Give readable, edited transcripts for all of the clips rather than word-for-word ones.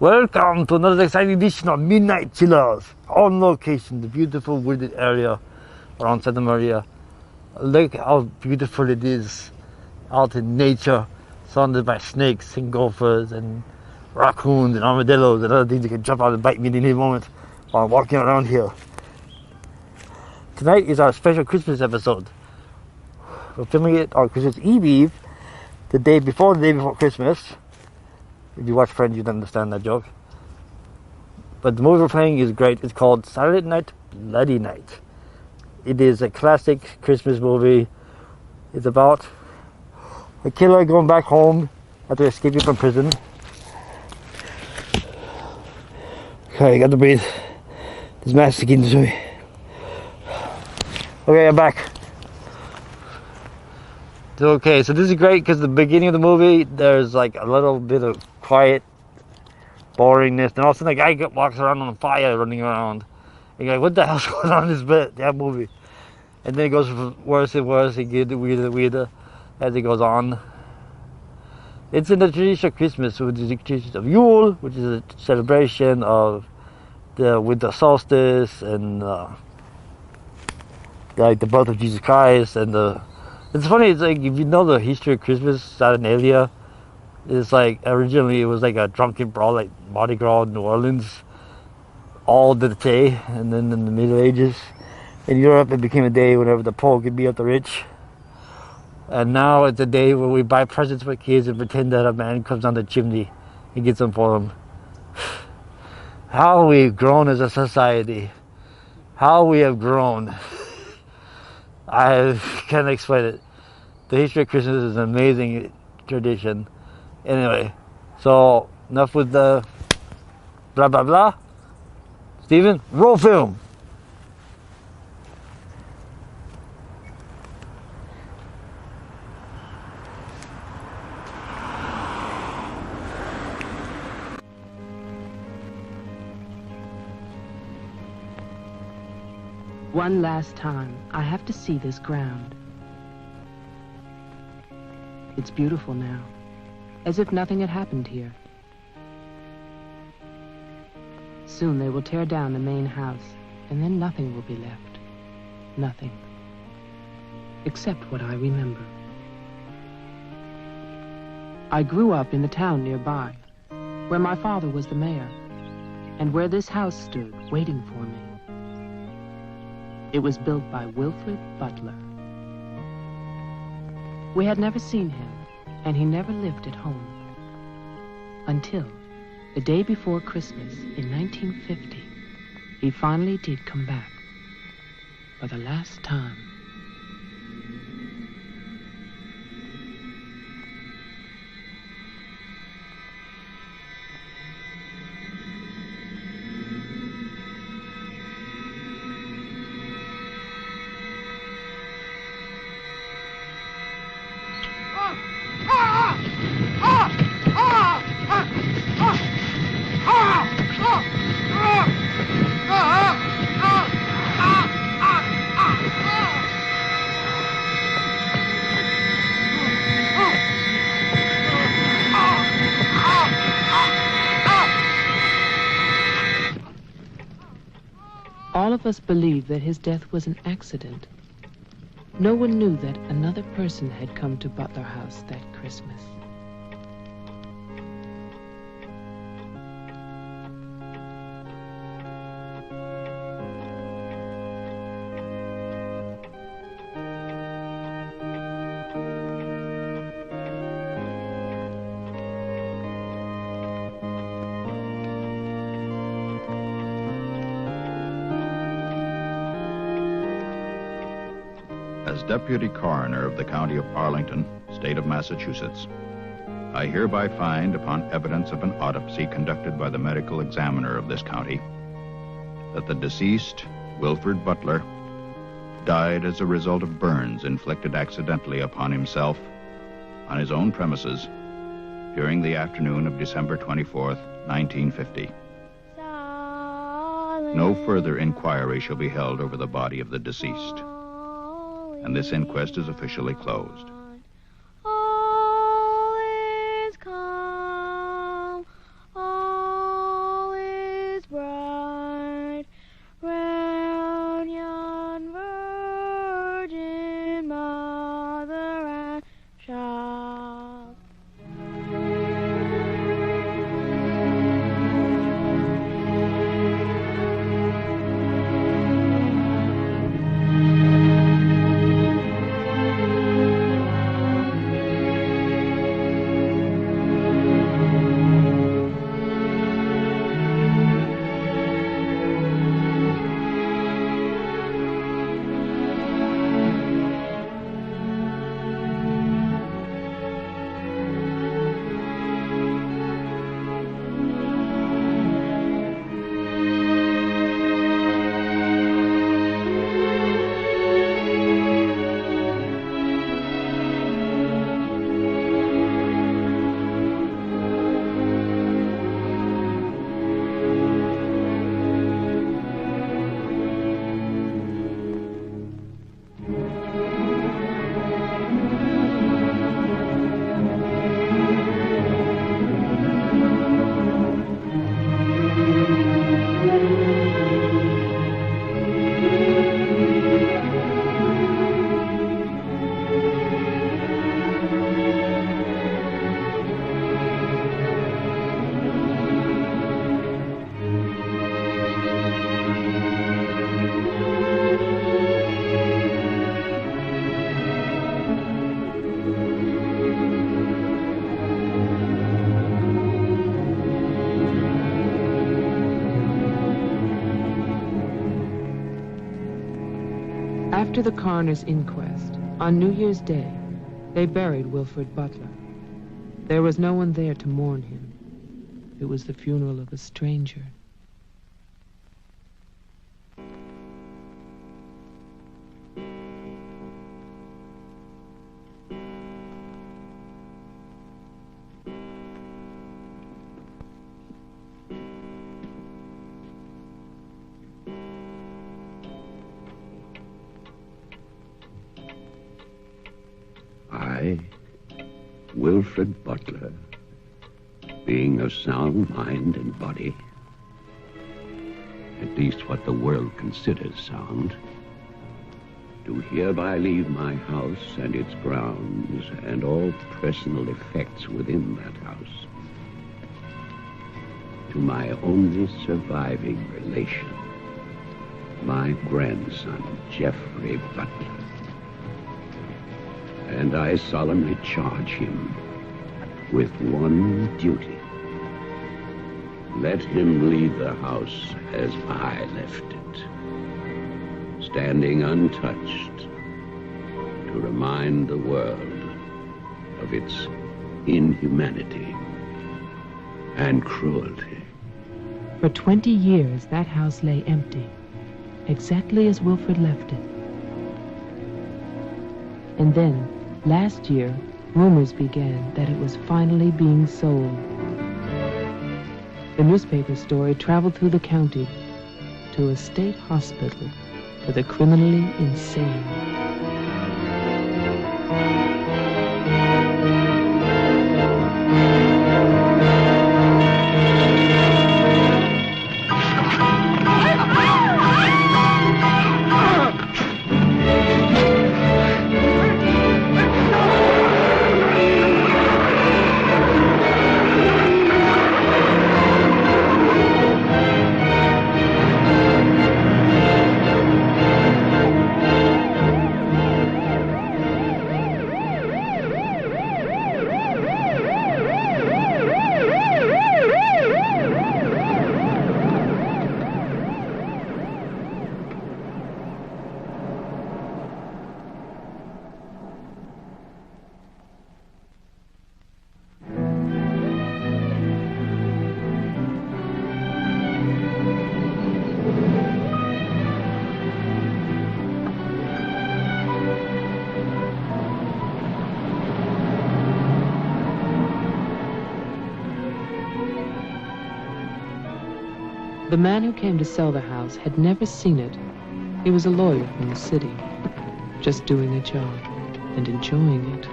Welcome to another exciting edition of Midnight Chillers. On location, the beautiful wooded area around Santa Maria. Look how beautiful it is out in nature, surrounded by snakes and gophers and raccoons and armadillos and other things that can jump out and bite me at any moment while I'm walking around here. Tonight is our special Christmas episode. We're filming it on Christmas Eve, the day before Christmas. If you watch Friends, you'd understand that joke. But the movie we're playing is great. It's called Silent Night, Bloody Night. It is a classic Christmas movie. It's about a killer going back home after escaping from prison. Okay, I got to breathe. This mask is getting to me. Okay, I'm back. Okay, so this is great because the beginning of the movie, there's like a little bit of quiet boringness, and all of a sudden a guy walks around on fire running around. And you're like, what the hell's going on in that movie? And then it goes worse and worse, it gets weirder and weirder as it goes on. It's in the tradition of Christmas, which is the tradition of Yule, which is a celebration of the winter solstice and like the birth of Jesus Christ. And it's funny, it's like if you know the history of Christmas, Saturnalia, it's like originally it was like a drunken brawl like Mardi Gras in New Orleans all the day, and then in the Middle Ages in Europe it became a day whenever the poor could beat up the rich. And now it's a day where we buy presents for kids and pretend that a man comes down the chimney and gets them for them. How we've grown as a society. How we have grown. I can't explain it. The history of Christmas is an amazing tradition. Anyway, so enough with the blah blah blah. Steven, roll film. One last time, I have to see this ground. It's beautiful now, as if nothing had happened here. Soon they will tear down the main house, and then nothing will be left. Nothing. Except what I remember. I grew up in the town nearby, where my father was the mayor, and where this house stood, waiting for me. It was built by Wilfred Butler. We had never seen him, and he never lived at home. Until the day before Christmas in 1950, he finally did come back for the last time. All of us believed that his death was an accident. No one knew that another person had come to Butler House that Christmas. As Deputy Coroner of the County of Arlington, State of Massachusetts, I hereby find, upon evidence of an autopsy conducted by the medical examiner of this county, that the deceased, Wilfred Butler, died as a result of burns inflicted accidentally upon himself on his own premises during the afternoon of December 24th, 1950. No further inquiry shall be held over the body of the deceased, and this inquest is officially closed. All is calm, all After the coroner's inquest, on New Year's Day, they buried Wilfred Butler. There was no one there to mourn him. It was the funeral of a stranger. I, Wilfred Butler, being of sound mind and body, at least what the world considers sound, do hereby leave my house and its grounds and all personal effects within that house to my only surviving relation, my grandson, Geoffrey Butler. And I solemnly charge him with one duty. Let him leave the house as I left it, standing untouched to remind the world of its inhumanity and cruelty. For 20 years, that house lay empty, exactly as Wilfred left it. And then, last year, rumors began that it was finally being sold. The newspaper story traveled through the county to a state hospital for the criminally insane. The man who came to sell the house had never seen it. He was a lawyer from the city, just doing a job and enjoying it.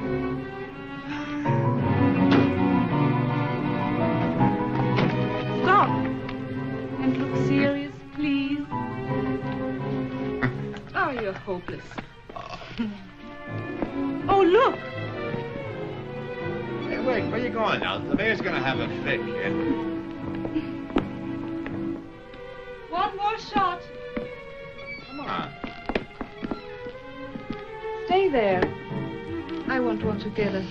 Stop and look serious, please. Oh, you're hopeless. Oh, look. Hey, wait, where you going now? The mayor's gonna have a fit, kid. One more shot. Come on. Stay there. I want one together.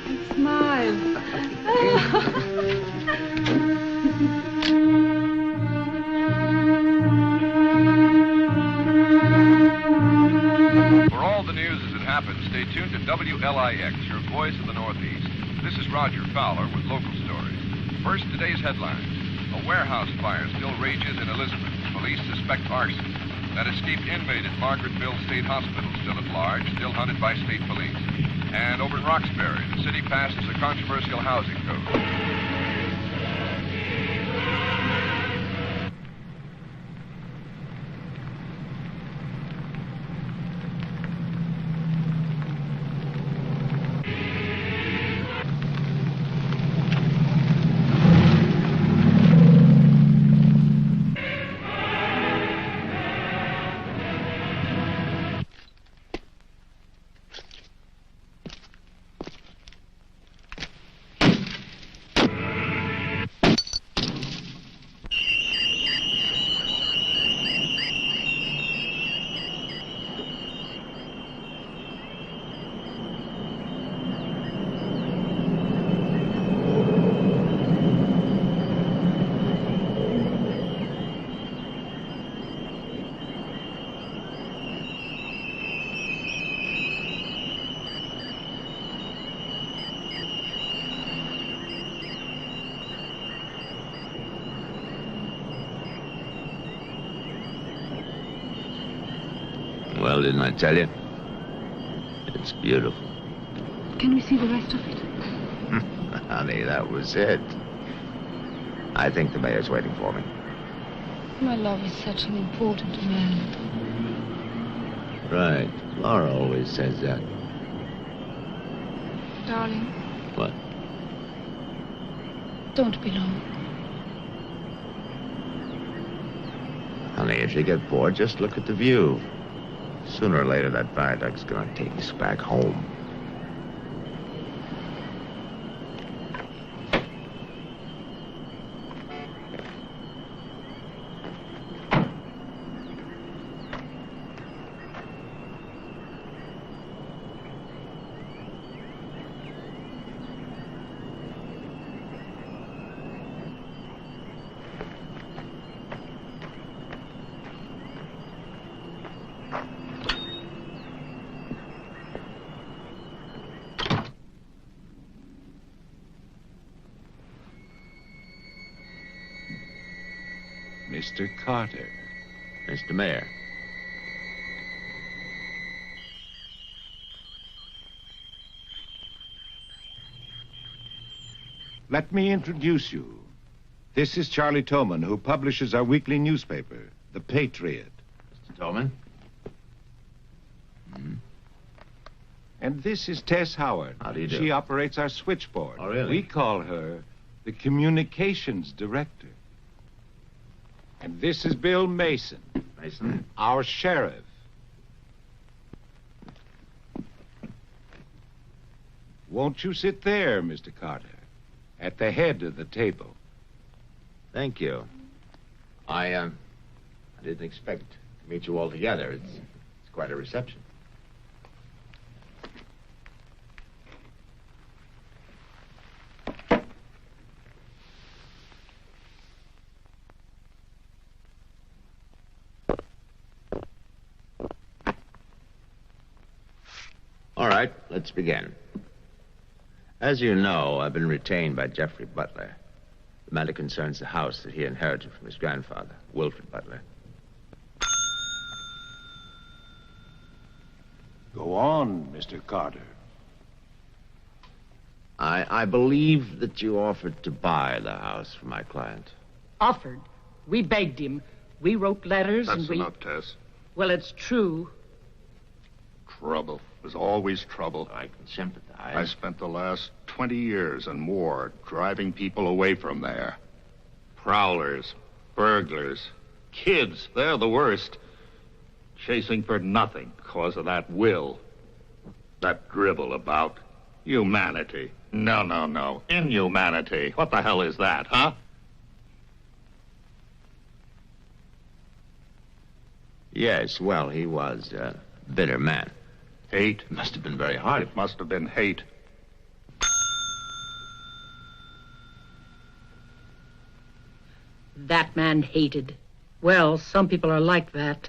And smile. For all the news as it happens, stay tuned to WLIX, your voice of the Northeast. This is Roger Fowler with local stories. First, today's headlines. A warehouse fire still rages in Elizabeth. Police suspect arson. That escaped inmate at Margaretville State Hospital still at large, still hunted by state police. And over in Roxbury, the city passes a controversial housing code. Well, didn't I tell you? It's beautiful. Can we see the rest of it? Honey, that was it. I think the mayor's waiting for me. My love is such an important man. Right. Laura always says that. Darling, What? don't be long. Honey, if you get bored, just look at the view. Sooner or later, that viaduct's gonna take us back home. Mr. Carter. Mr. Mayor. Let me introduce you. This is Charlie Toman, who publishes our weekly newspaper, The Patriot. Mr. Tolman. And this is Tess Howard. How do you do? She operates our switchboard. Oh, really? We call her the communications director. And this is Bill Mason, Mason. our sheriff. Won't you sit there, Mr. Carter, at the head of the table? Thank you. I didn't expect to meet you all together. It's quite a reception. All right, let's begin. As you know, I've been retained by Jeffrey Butler. The matter concerns the house that he inherited from his grandfather, Wilfred Butler. Go on, Mr. Carter. I believe that you offered to buy the house from my client. Offered. We begged him. We wrote letters and we... Tess. Well, it's true. Trouble. There's always trouble. I can sympathize. I spent the last 20 years and more driving people away from there. Prowlers, burglars, kids, they're the worst. Chasing for nothing because of that will. That drivel about humanity. No. Inhumanity. What the hell is that, huh? Yes, well, he was a bitter man. Hate. It must have been very hard. It must have been hate. That man hated. Well, some people are like that.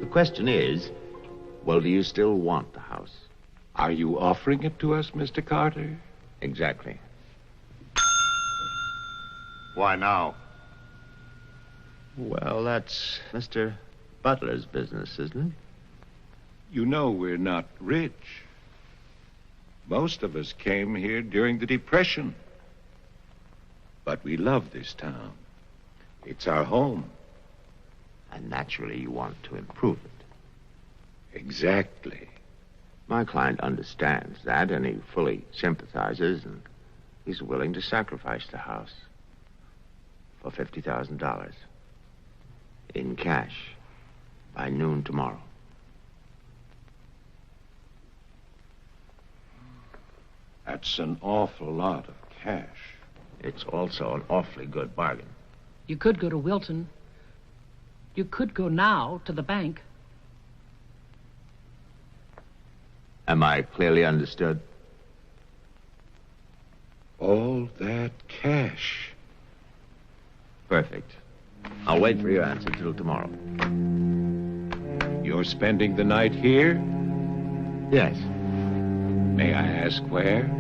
The question is, well, do you still want the house? Are you offering it to us, Mr. Carter? Exactly. Why now? Well, that's Mr. Butler's business, isn't it? You know we're not rich. Most of us came here during the Depression. But we love this town. It's our home. And naturally, you want to improve it. Exactly. My client understands that, and he fully sympathizes, and he's willing to sacrifice the house for $50,000 in cash by noon tomorrow. That's an awful lot of cash. It's also an awfully good bargain. You could go to Wilton. You could go now to the bank. Am I clearly understood? All that cash. Perfect. I'll wait for your answer till tomorrow. You're spending the night here? Yes. May I ask where?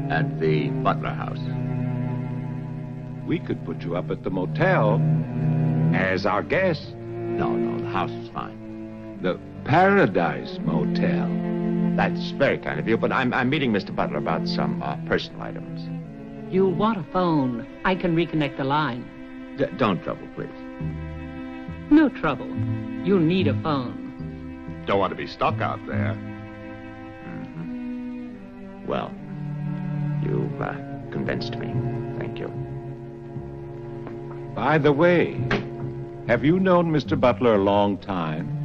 At the Butler House. We could put you up at the motel as our guest. No, the house is fine. The Paradise Motel. That's very kind of you, but I'm meeting Mr. Butler about some personal items. You'll want a phone. I can reconnect the line. Don't trouble, please. No trouble. You'll need a phone. Don't want to be stuck out there. Mm-hmm. Well, you've convinced me. Thank you. By the way, have you known Mr. Butler a long time?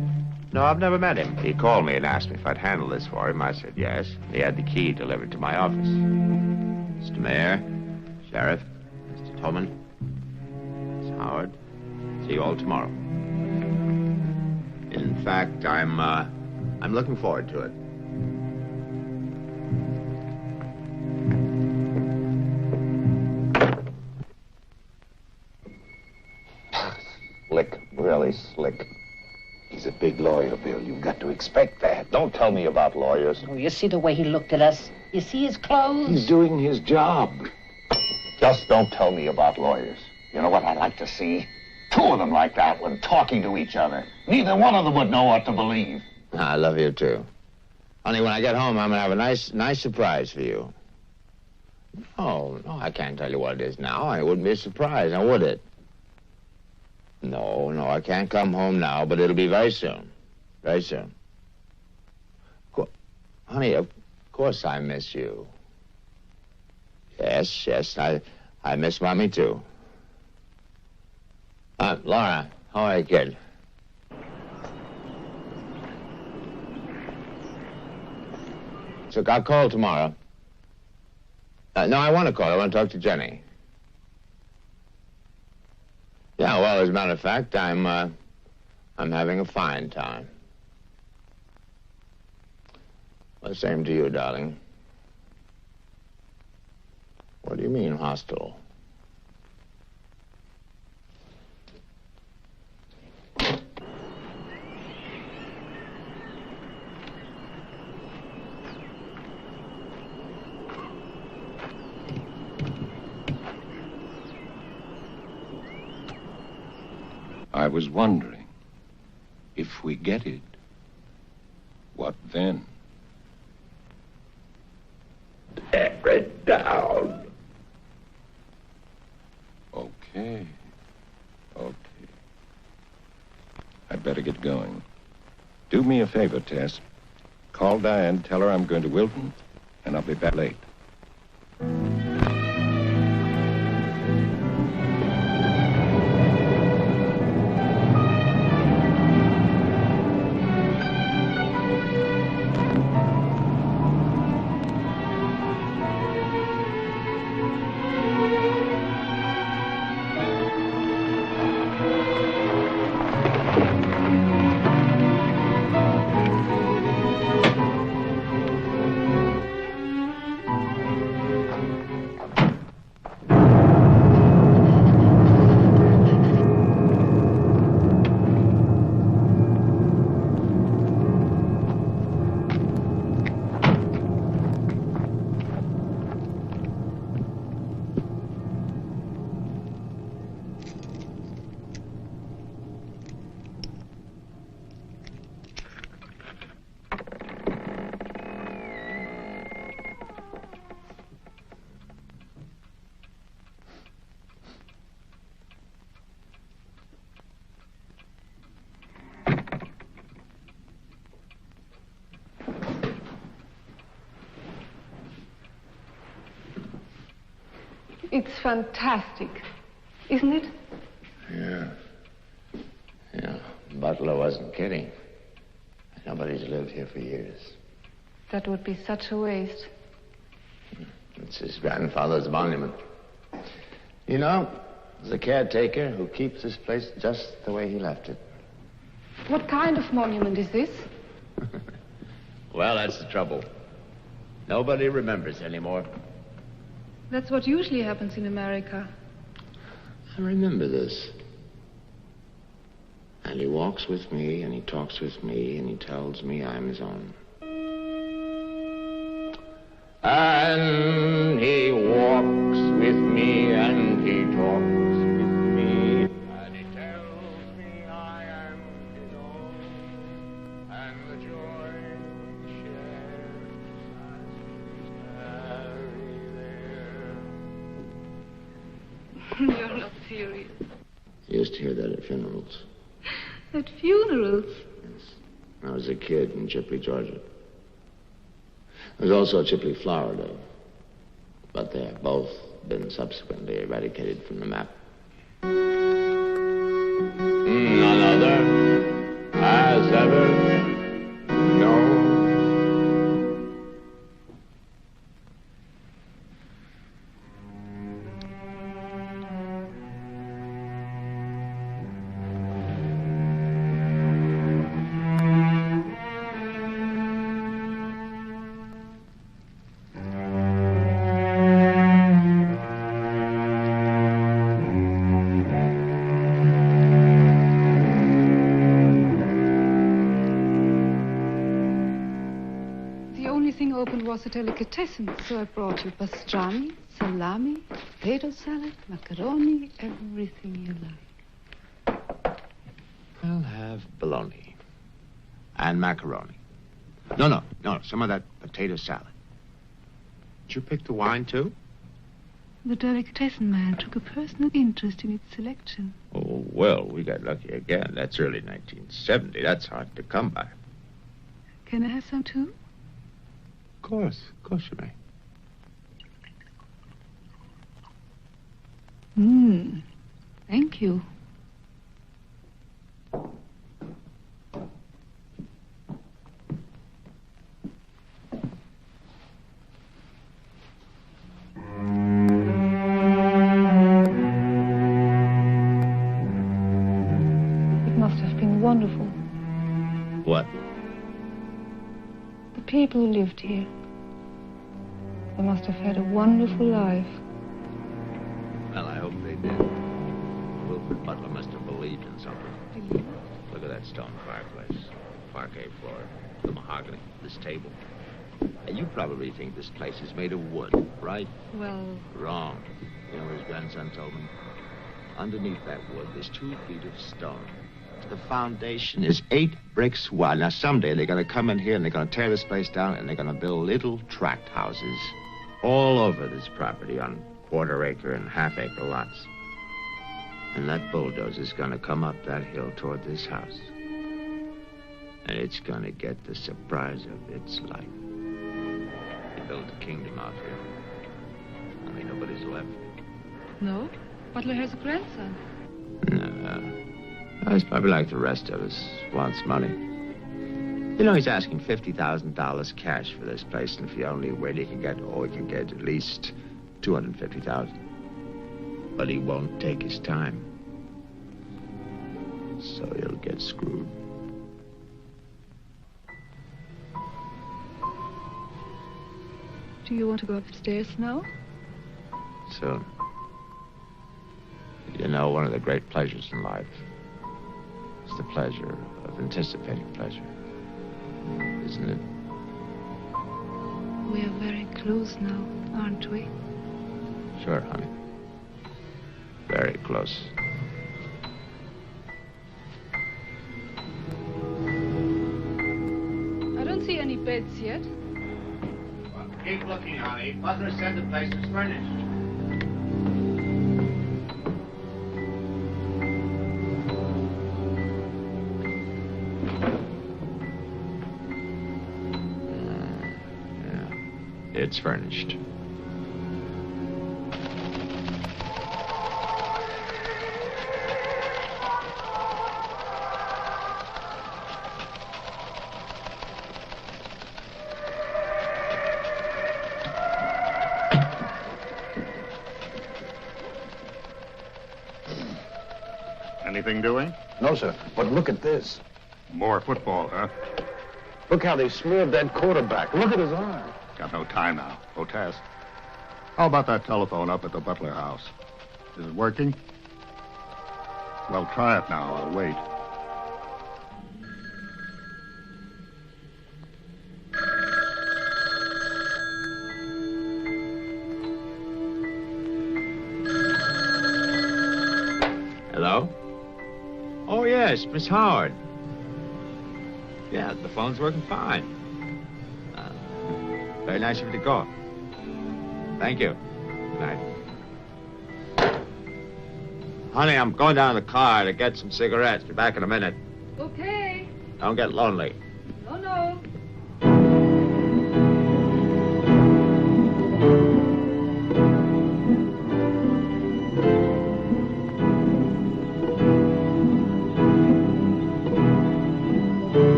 No, I've never met him. He called me and asked me if I'd handle this for him. I said yes. He had the key delivered to my office. Mr. Mayor, Sheriff, Mr. Tolman, Miss Howard, see you all tomorrow. In fact, I'm looking forward to it. Slick, really slick. He's a big lawyer, Bill. You've got to expect that. Don't tell me about lawyers. Oh, you see the way he looked at us? You see his clothes? He's doing his job. Just don't tell me about lawyers. You know what I'd like to see? Two of them like that one talking to each other. Neither one of them would know what to believe. I love you, too. Honey, when I get home, I'm going to have a nice surprise for you. No, I can't tell you what it is now. It wouldn't be a surprise, now would it? No, I can't come home now, but it'll be very soon. Very soon. Honey, of course I miss you. Yes, I miss Mommy, too. Laura, how are you, kid? So I'll call tomorrow. No, I want to call. I want to talk to Jenny. Yeah, well, as a matter of fact, I'm having a fine time. Well, same to you, darling. What do you mean, hostile? I was wondering, if we get it, what then? Tear it down. Okay. I'd better get going. Do me a favor, Tess. Call Diane, tell her I'm going to Wilton, and I'll be back late. It's fantastic, isn't it? Yeah. Yeah. Butler wasn't kidding. Nobody's lived here for years. That would be such a waste. It's his grandfather's monument. You know, there's a caretaker who keeps this place just the way he left it. What kind of monument is this? Well, that's the trouble. Nobody remembers anymore. That's what usually happens in America. I remember this. And he walks with me, and he talks with me, and he tells me I'm his own. And he walks with me, and he talks with me, and he tells me I am his own, and the joy we share is You're not serious. I used to hear that at funerals. At funerals? Yes. When I was a kid in Chipley, Georgia. There was also a Chipley, Florida. But they have both been subsequently eradicated from the map. None other has ever known. Was a delicatessen, so I brought you pastrami, salami, potato salad, macaroni, everything you like. I'll have bologna and macaroni. No, some of that potato salad. Did you pick the wine, too? The delicatessen man took a personal interest in its selection. Oh, well, we got lucky again. That's early 1970. That's hard to come by. Can I have some, too? Of course you may. Thank you. It must have been wonderful. What? The people who lived here. They must have had a wonderful life. Well, I hope they did. Wilfred Butler must have believed in something. Look at that stone fireplace, parquet floor, the mahogany, this table. And you probably think this place is made of wood, right? Well... Wrong. You know what his grandson told me? Underneath that wood, there's 2 feet of stone. The foundation is 8 bricks wide. Now, someday they're going to come in here and they're going to tear this place down and they're going to build little tract houses all over this property on quarter-acre and half-acre lots. And that bulldozer's going to come up that hill toward this house. And it's going to get the surprise of its life. They built a kingdom out here. Only nobody's left. No? Butler has a grandson. No. He's probably like the rest of us. Wants money. You know, he's asking $50,000 cash for this place, and if he only wait, he can get at least $250,000. But he won't take his time. So he'll get screwed. Do you want to go upstairs now? Soon. You know, one of the great pleasures in life is the pleasure of anticipating pleasure. Isn't it? We are very close now, aren't we? Sure, honey. Very close. I don't see any beds yet. Well, keep looking, honey. Butler said the place was furnished. It's furnished. Anything doing? No, sir. But look at this. More football, huh? Look how they smeared that quarterback. Look at his arm. Got no time now. Otes. How about that telephone up at the Butler house? Is it working? Well, try it now. I'll wait. Hello? Oh, yes, Miss Howard. Yeah, the phone's working fine. Very nice of you to call. Thank you. Good night. Honey, I'm going down to the car to get some cigarettes. Be back in a minute. Okay. Don't get lonely. No, no.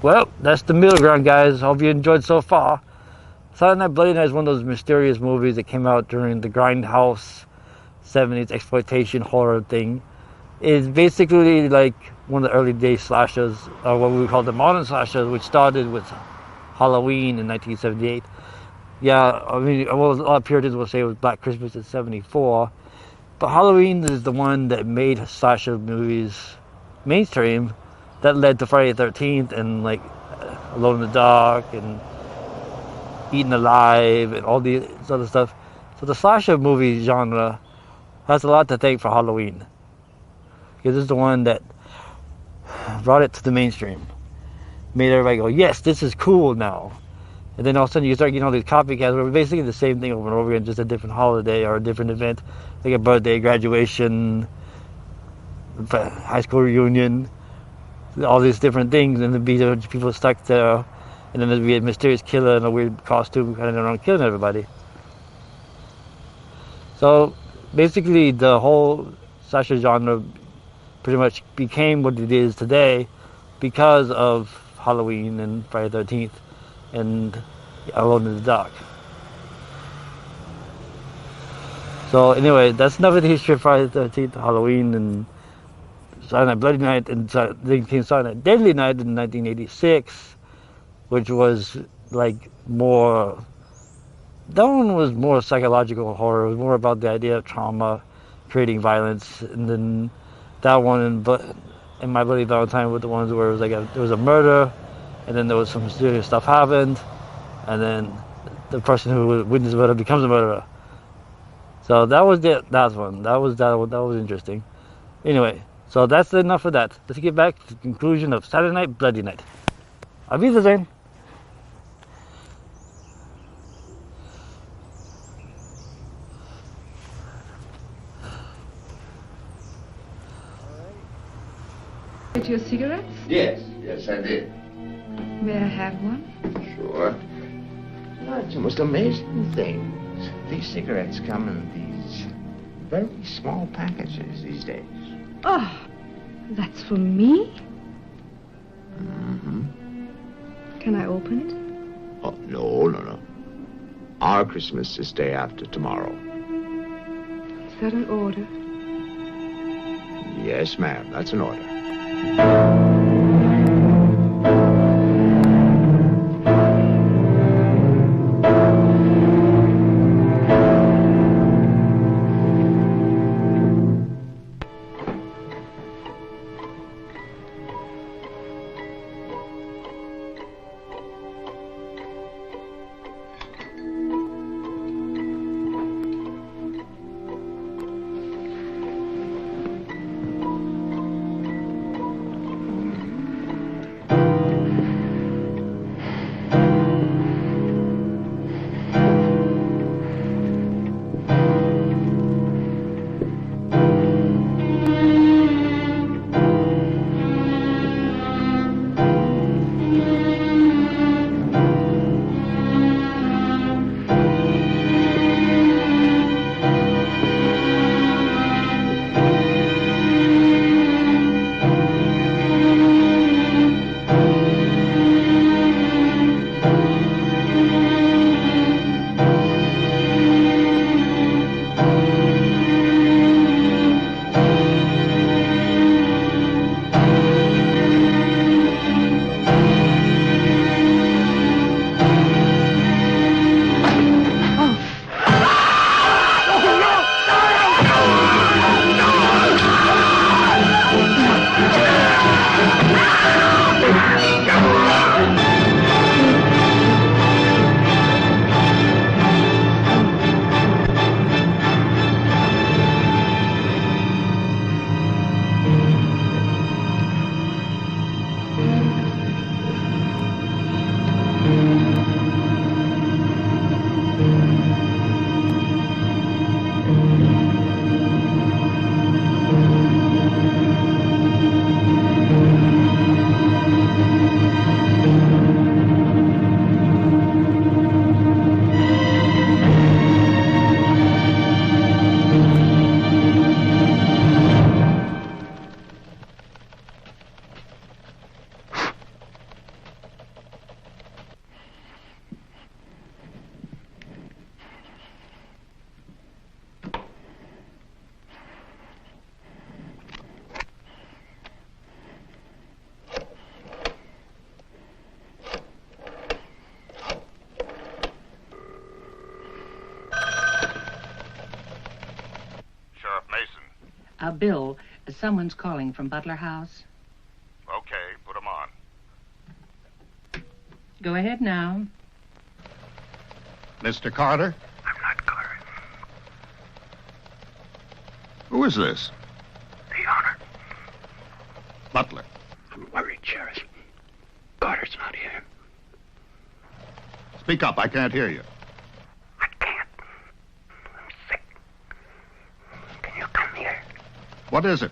Well, that's the middle ground, guys. Hope you enjoyed so far. Saturday Night Bloody Night is one of those mysterious movies that came out during the Grindhouse 70s exploitation horror thing. It's basically like one of the early day slashers, or what we would call the modern slashers, which started with Halloween in 1978. Yeah, I mean, well, a lot of Puritans will say it was Black Christmas in 74. But Halloween is the one that made slasher movies mainstream. That led to Friday the 13th and like Alone in the Dark and Eaten Alive and all these other stuff. So the slasher movie genre has a lot to thank for Halloween. Because this is the one that brought it to the mainstream. Made everybody go, yes, this is cool now. And then all of a sudden you start getting all these copycats where basically the same thing over and over again, just a different holiday or a different event. Like a birthday, graduation, high school reunion. All these different things, and there'd be people stuck there, and then there'd be a mysterious killer in a weird costume running around killing everybody. So basically the whole slasher genre pretty much became what it is today because of Halloween and Friday the 13th and Alone in the Dark. So anyway, that's enough of the history of Friday the 13th, Halloween, and Saturday Night Bloody Night and Saturday Night Deadly Night in 1986, which was like more, that one was more psychological horror. It was more about the idea of trauma creating violence. And then that one in My Bloody Valentine were the ones where it was like there was a murder, and then there was some serious stuff happened, and then the person who witnessed the murder becomes a murderer. So that was that one. That was interesting. Anyway. So that's enough of that. Let's get back to the conclusion of Saturday Night Bloody Night. Auf Wiedersehen. Get your cigarettes? Yes, I did. May I have one? Sure. No, it's the most amazing things. These cigarettes come in these very small packages these days. Oh, that's for me? Mm-hmm. Can I open it? Oh, no. Our Christmas is day after tomorrow. Is that an order? Yes, ma'am, that's an order. Bill, someone's calling from Butler House. Okay, put him on. Go ahead now. Mr. Carter? I'm not Carter. Who is this? The owner. Butler. I'm worried, Sheriff. Carter's not here. Speak up, I can't hear you. I can't. I'm sick. Can you come here? What is it?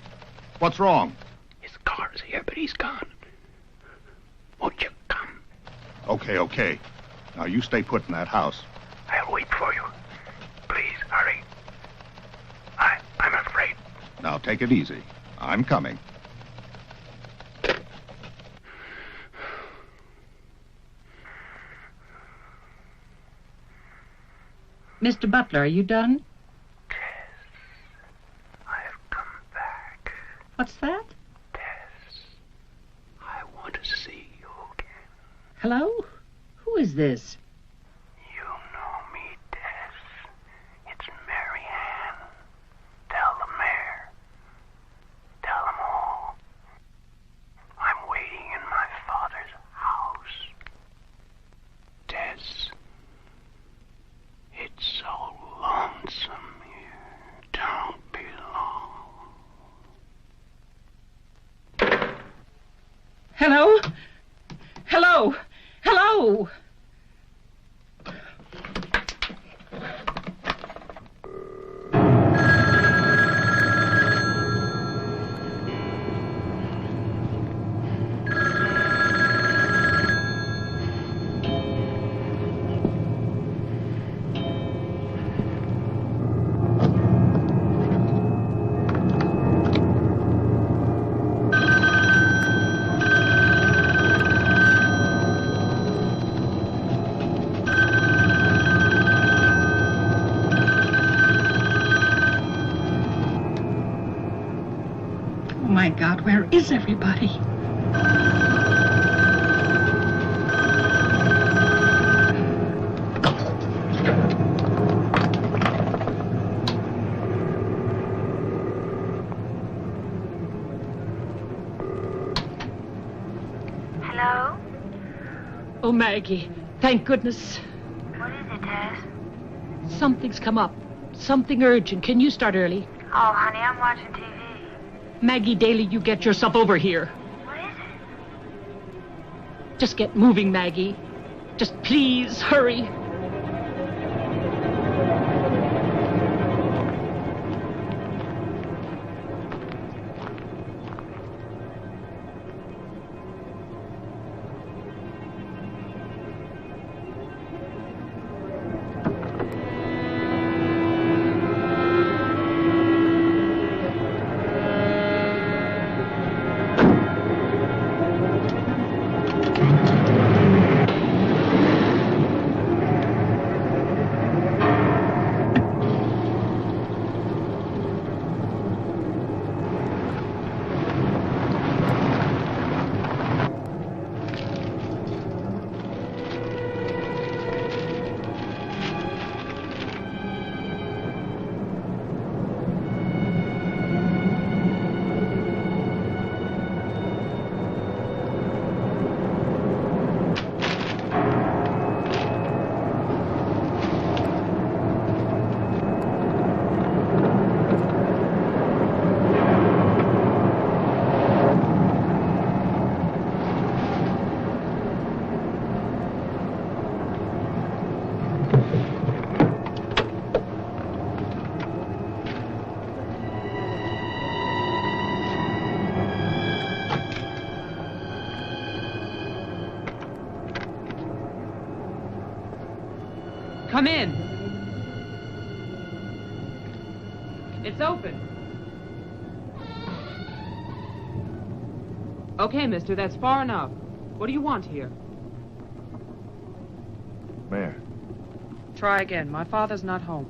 What's wrong? His car's here, but he's gone. Won't you come? Okay. Now you stay put in that house. I'll wait for you. Please, hurry. I'm afraid. Now take it easy. I'm coming. Mr. Butler, are you done? Tess, I have come back. What's that? Tess, I want to see you again. Hello? Who is this? You know me, Tess. It's Mary Ann. Tell the mayor. Tell them all. I'm waiting in my father's house. Tess, it's so lonesome here. Don't be long. Hello? Hello? Hello? Oh my God, where is everybody? Hello? Oh, Maggie, thank goodness. What is it, Tess? Something's come up. Something urgent. Can you start early? Oh, honey, I'm watching TV. Maggie Daly, you get yourself over here. What is it? Just get moving, Maggie. Just please hurry. Come in. It's open. Okay, mister, that's far enough. What do you want here? Mayor, Try again. My father's not home.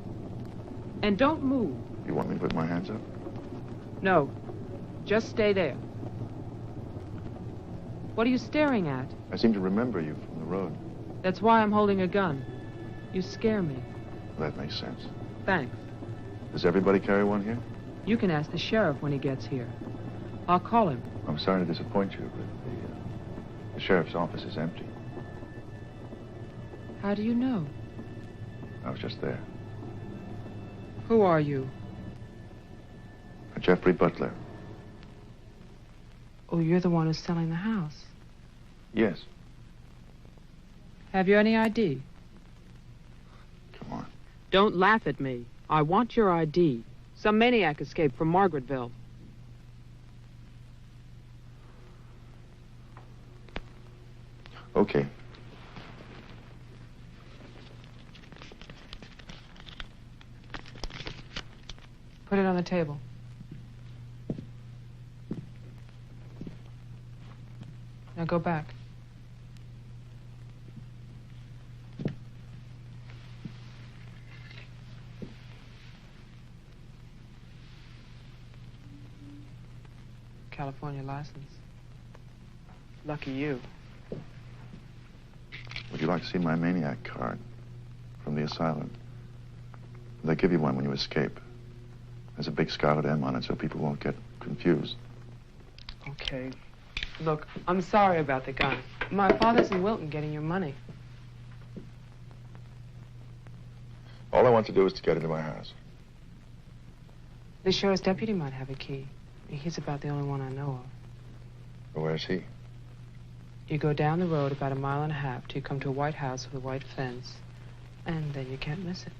And don't move. you want me to put my hands up? No. Just stay there. What are you staring at? I seem to remember you from the road. That's why I'm holding a gun. You scare me. That makes sense. Thanks. Does everybody carry one here? You can ask the sheriff when he gets here. I'll call him. I'm sorry to disappoint you, but the sheriff's office is empty. How do you know? I was just there. Who are you? Jeffrey Butler. Oh, you're the one who's selling the house. Yes. Have you any ID? Come on. Don't laugh at me. I want your ID. Some maniac escaped from Margaretville. Okay. Put it on the table. Now go back. California license. Lucky you. Would you like to see my maniac card from the asylum? They give you one when you escape. There's a big scarlet M on it so people won't get confused. Okay. Look, I'm sorry about the gun. My father's in Wilton getting your money. All I want to do is to get into my house. The sheriff's deputy might have a key. He's about the only one I know of. But where's he? You go down the road about 1.5 miles till you come to a white house with a white fence. And then you can't miss it.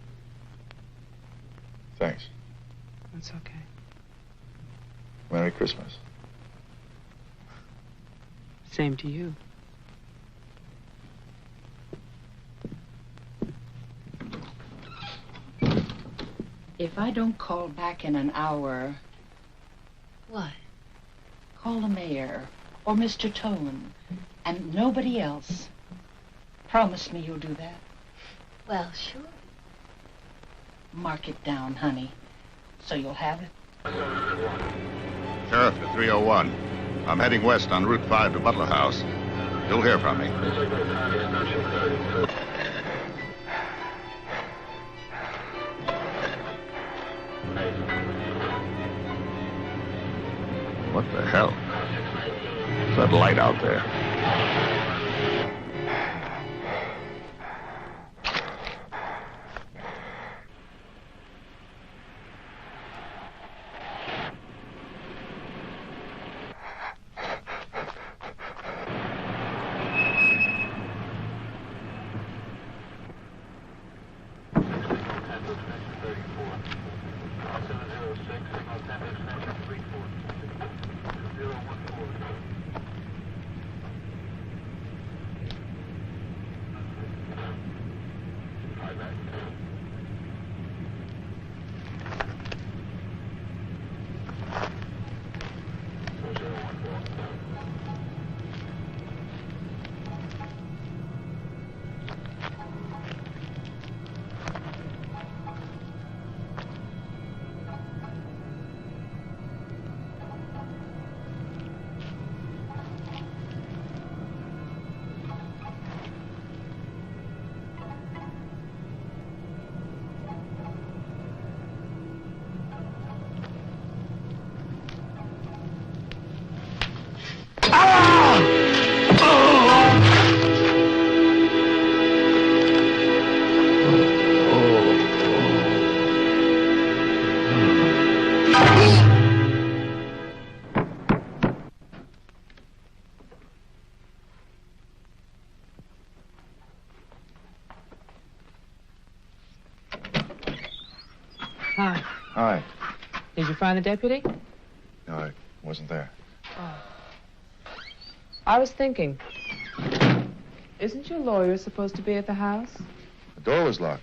Thanks. That's okay. Merry Christmas. Same to you. If I don't call back in an hour... What? Call the mayor or Mr. Tone and nobody else. Promise me you'll do that. Well, sure. Mark it down, honey, so you'll have it. Sheriff to 301. I'm heading west on Route 5 to Butler House. You'll hear from me. What the hell? What's that light out there? Hi. Hi. Did you find the deputy? No, I wasn't there. Oh. I was thinking, isn't your lawyer supposed to be at the house? The door was locked.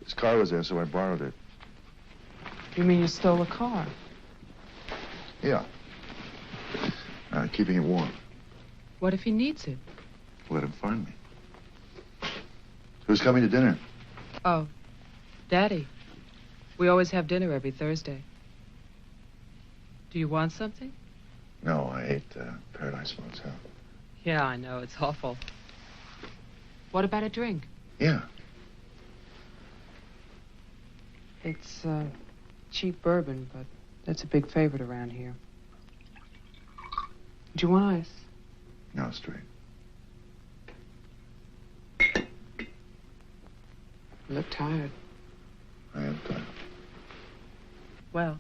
His car was there, so I borrowed it. You mean you stole a car? Yeah. Keeping it warm. What if he needs it? Let him find me. Who's coming to dinner? Oh, Daddy. We always have dinner every Thursday. Do you want something? No, I ate Paradise Motel. Yeah, I know. It's awful. What about a drink? Yeah. It's cheap bourbon, but that's a big favorite around here. Do you want ice? No, straight. You look tired. I am tired. Well,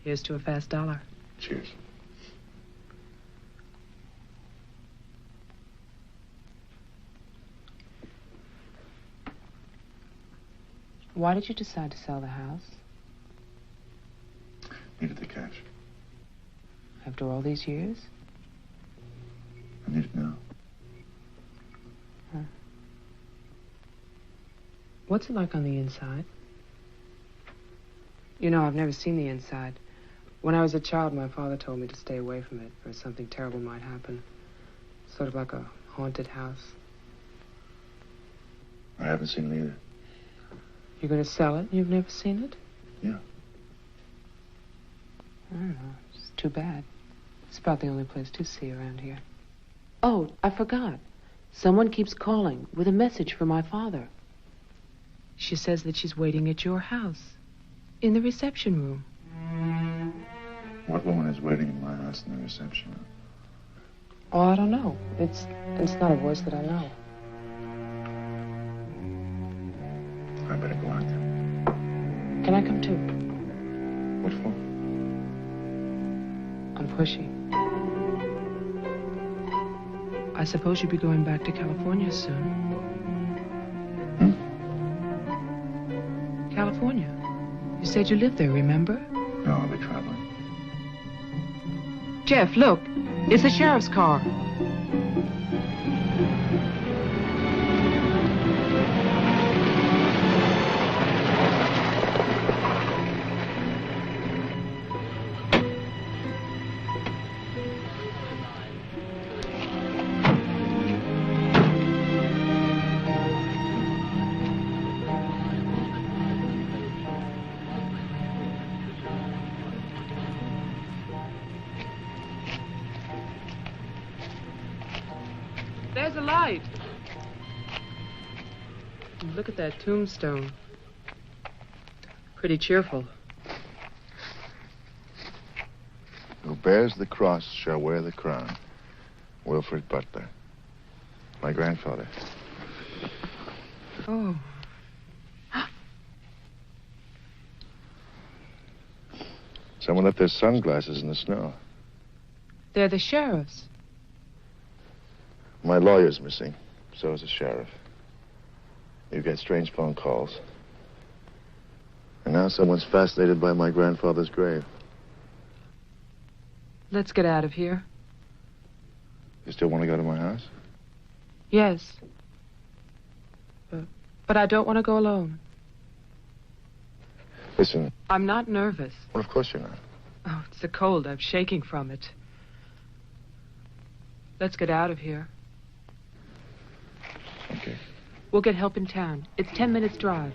here's to a fast dollar. Cheers. Why did you decide to sell the house? Needed the cash. After all these years? I need it now. Huh. What's it like on the inside? You know, I've never seen the inside. When I was a child, my father told me to stay away from it, or something terrible might happen. Sort of like a haunted house. I haven't seen it either. You're going to sell it? You've never seen it? Yeah. I don't know. It's too bad. It's about the only place to see around here. Oh, I forgot. Someone keeps calling with a message for my father. She says that she's waiting at your house. In the reception room. What woman is waiting in my house in the reception room? Oh, I don't know. It's not a voice that I know. I better go out there. Can I come too? What for? I'm pushy. I suppose you'll be going back to California soon. California? You said you lived there, remember? No, I'll be traveling. Jeff, look. It's the sheriff's car. There's a light. Look at that tombstone. Pretty cheerful. Who bears the cross shall wear the crown. Wilfred Butler. My grandfather. Oh. Someone left their sunglasses in the snow. They're the sheriff's. My lawyer's missing. So is the sheriff. You get strange phone calls. And now someone's fascinated by my grandfather's grave. Let's get out of here. You still want to go to my house? Yes. But I don't want to go alone. Listen. I'm not nervous. Well, of course you're not. Oh, it's the cold. I'm shaking from it. Let's get out of here. Okay. We'll get help in town. It's 10 minutes' drive.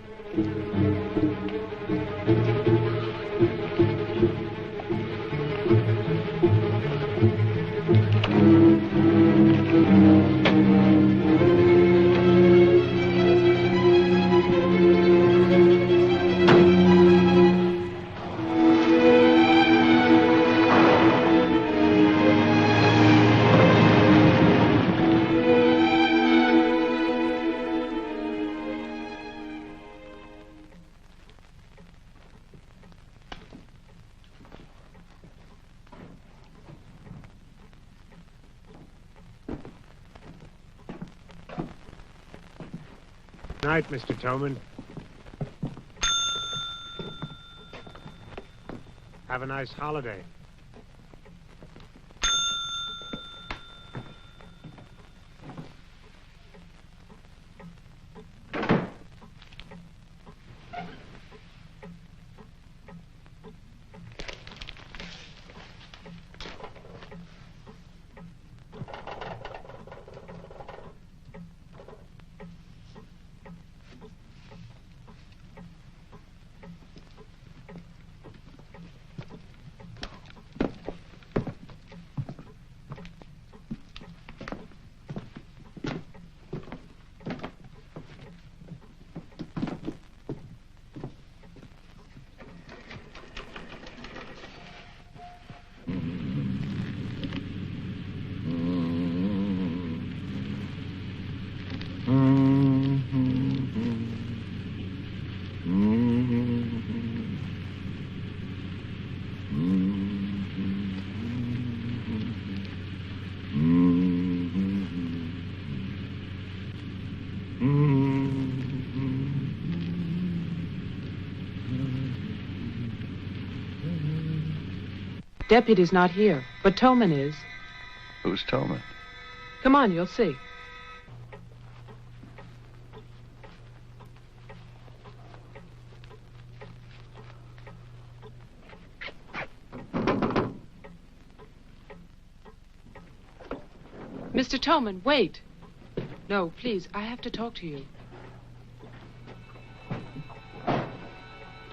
Night, Mr. Tolman. Have a nice holiday. Deputy's not here, but Toman is. Who's Toman? Come on, you'll see. Mr. Toman, wait. No, please, I have to talk to you.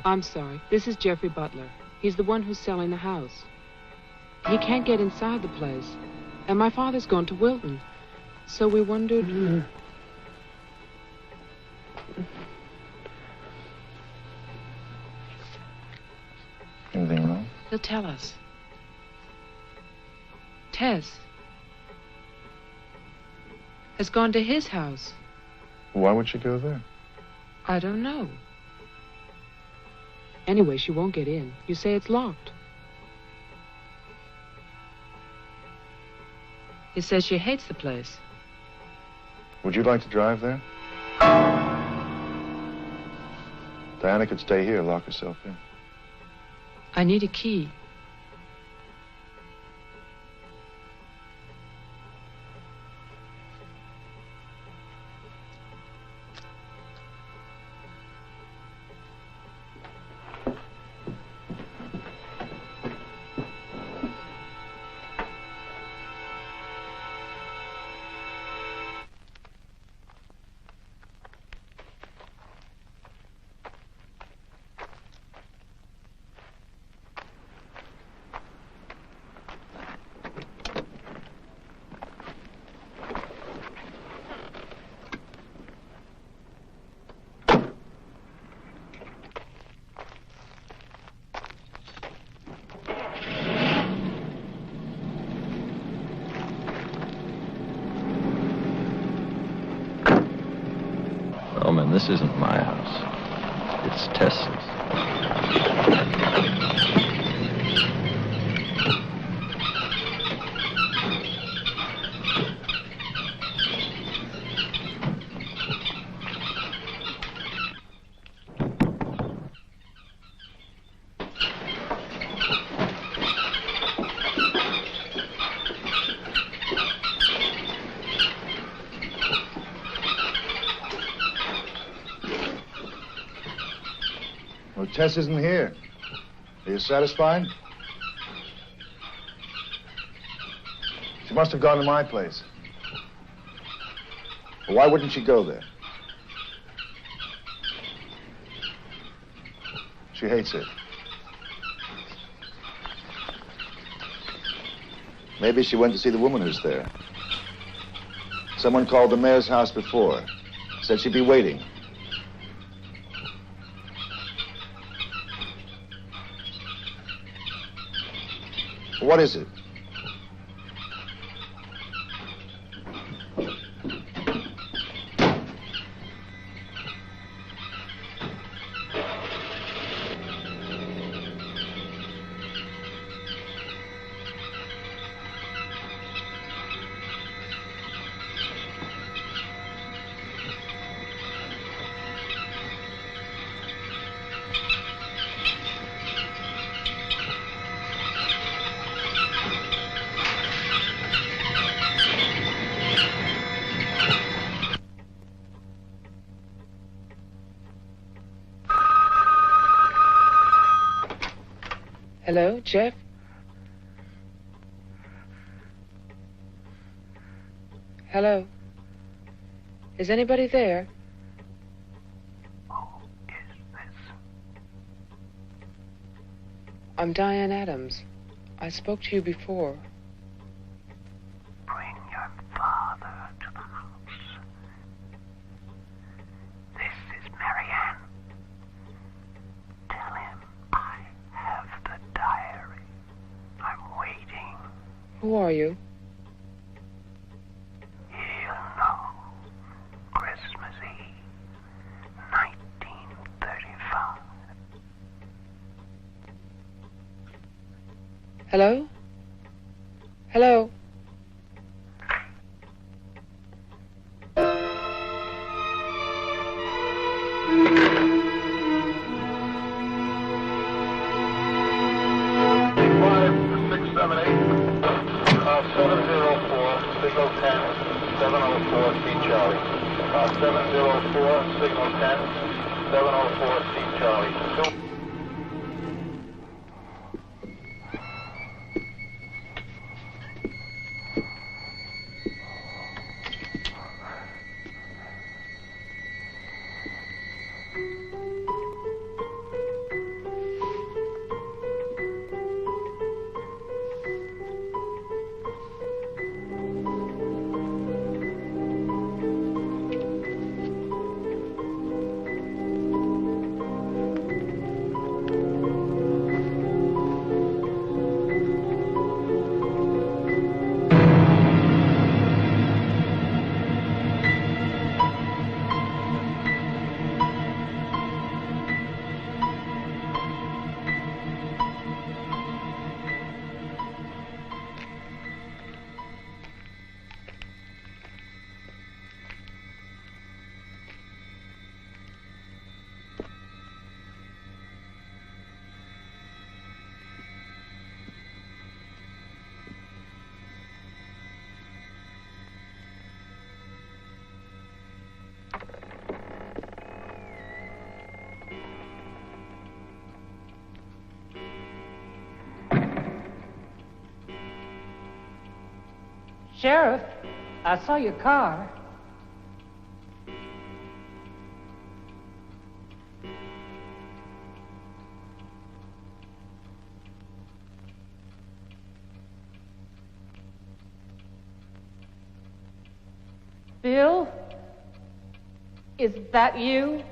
I'm sorry. This is Jeffrey Butler. He's the one who's selling the house. He can't get inside the place. And my father's gone to Wilton. So we wondered... Anything wrong? He'll tell us. Tess has gone to his house. Why would she go there? I don't know. Anyway, she won't get in. You say it's locked. He says she hates the place. Would you like to drive there? Diana could stay here, lock herself in. I need a key. Oh, man, this isn't my house. It's Tess's. Well, Tess isn't here. Are you satisfied? She must have gone to my place. Well, why wouldn't she go there? She hates it. Maybe she went to see the woman who's there. Someone called the mayor's house before. Said she'd be waiting. What is it? Hello, Jeff? Hello? Is anybody there? Who is this? I'm Diane Adams. I spoke to you before. Bring your father to the house. This is Marianne. Tell him I have the diary. I'm waiting. Who are you? He'll know. Christmas Eve, 1935. Hello? Hello? 704, signal 10, 704, Steve Charlie. Sheriff, I saw your car. Bill? Is that you?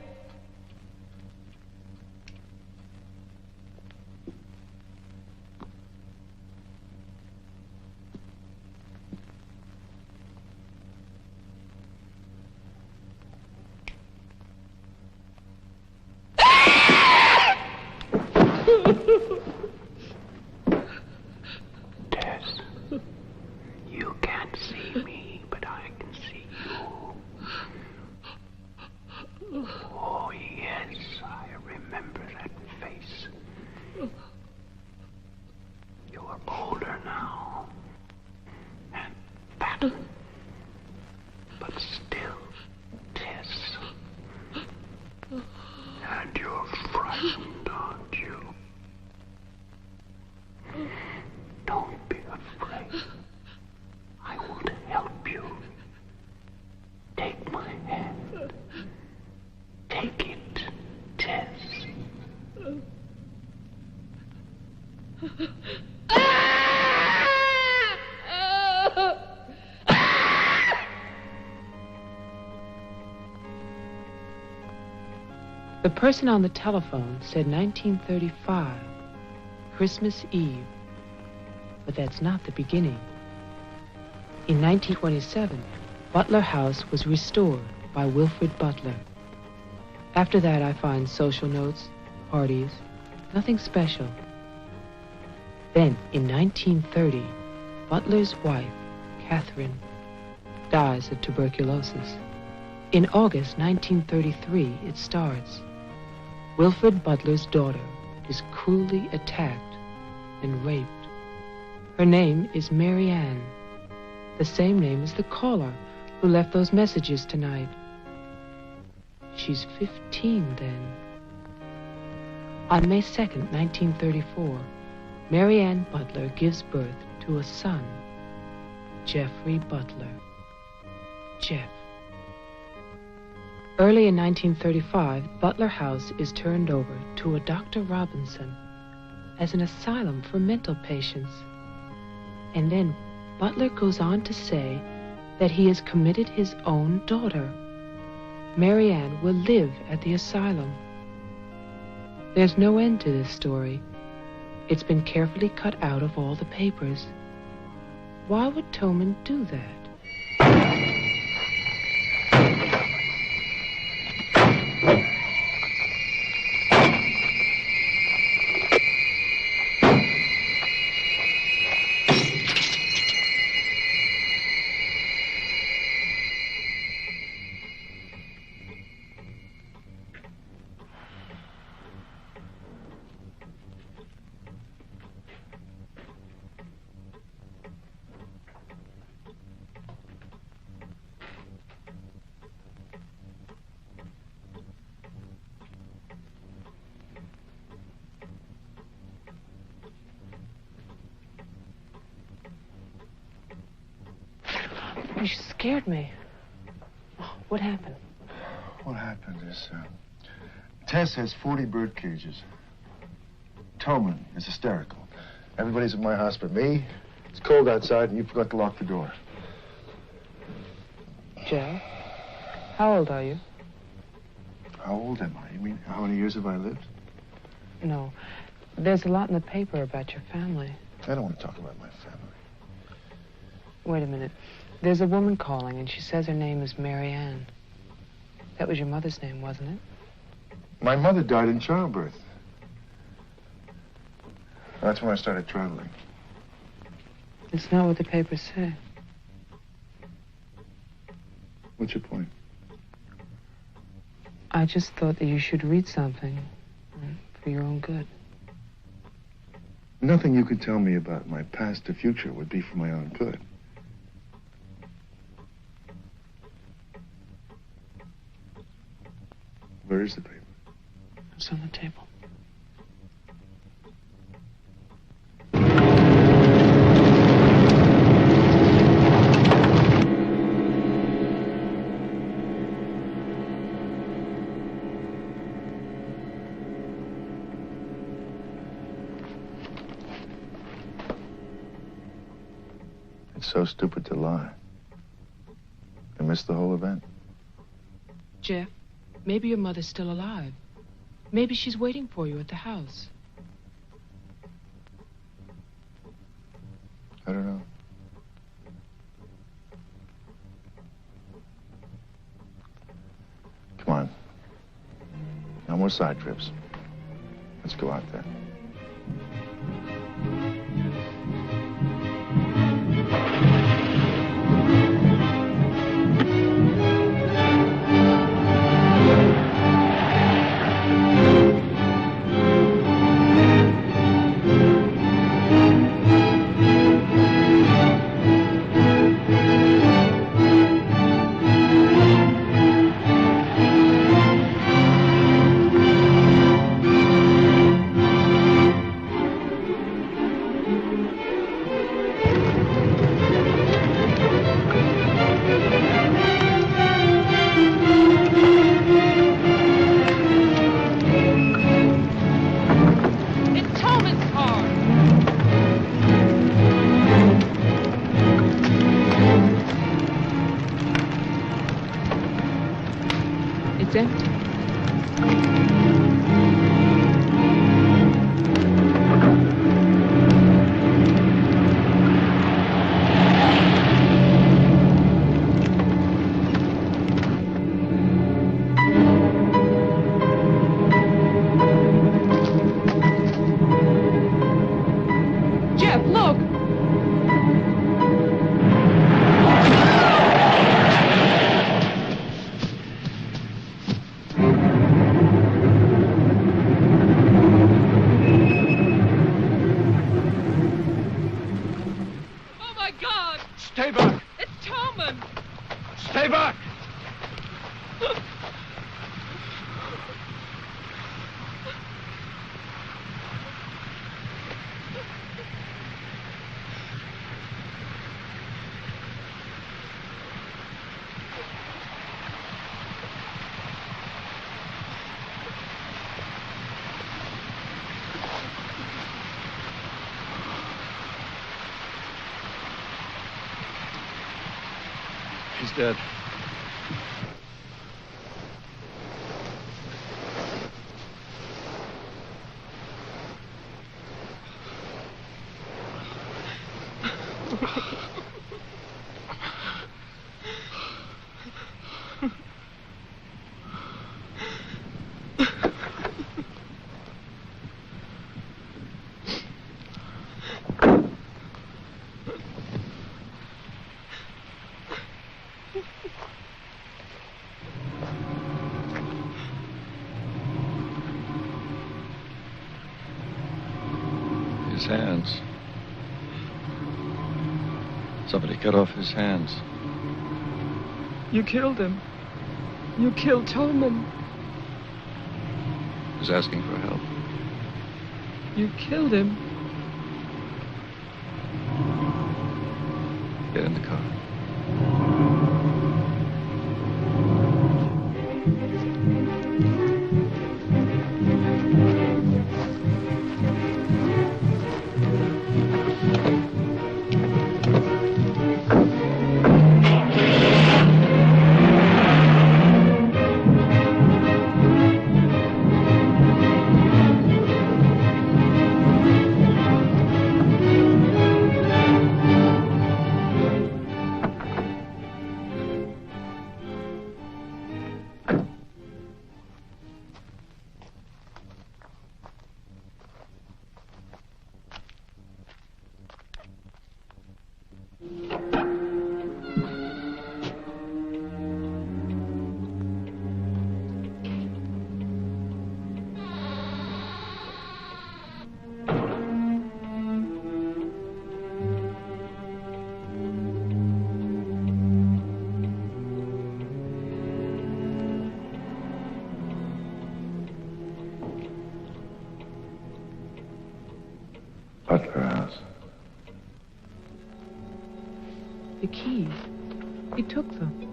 Tess, you can't see me, but I can see you. Oh, yes, I remember that face. You're older now. And fat. But still, Tess. And you're frightened, aren't you? Don't be afraid. I want to help you. Take my hand. Take it, Tess. The person on the telephone said 1935, Christmas Eve. But that's not the beginning. In 1927, Butler House was restored by Wilfred Butler. After that, I find social notes, parties, nothing special. Then, in 1930, Butler's wife, Catherine, dies of tuberculosis. In August 1933, it starts. Wilfred Butler's daughter is cruelly attacked and raped. Her name is Mary Ann, the same name as the caller who left those messages tonight. She's 15 then. On May 2nd, 1934, Mary Ann Butler gives birth to a son, Jeffrey Butler. Jeff. Early in 1935, Butler House is turned over to a Dr. Robinson as an asylum for mental patients. And then Butler goes on to say that he has committed his own daughter. Mary Ann will live at the asylum. There's no end to this story. It's been carefully cut out of all the papers. Why would Toman do that? scared me. What happened? What happened is, Tess has 40 bird cages. Toman is hysterical. Everybody's at my house but me. It's cold outside and you forgot to lock the door. Joe, how old are you? How old am I? You mean, how many years have I lived? No. There's a lot in the paper about your family. I don't want to talk about my family. Wait a minute. There's a woman calling, and she says her name is Mary Ann. That was your mother's name, wasn't it? My mother died in childbirth. That's when I started traveling. It's not what the papers say. What's your point? I just thought that you should read something for your own good. Nothing you could tell me about my past or future would be for my own good. Where is the paper? It's on the table. It's so stupid to lie. I missed the whole event. Jeff, maybe your mother's still alive. Maybe she's waiting for you at the house. I don't know. Come on. No more side trips. Let's go out there. It's empty. Jeff, look! Stay back! It's Toman! Stay back! He's dead. His hands. Somebody cut off his hands. You killed him. You killed Toman. He was asking for help. You killed him. Get in the car. Butler House. The keys. He took them.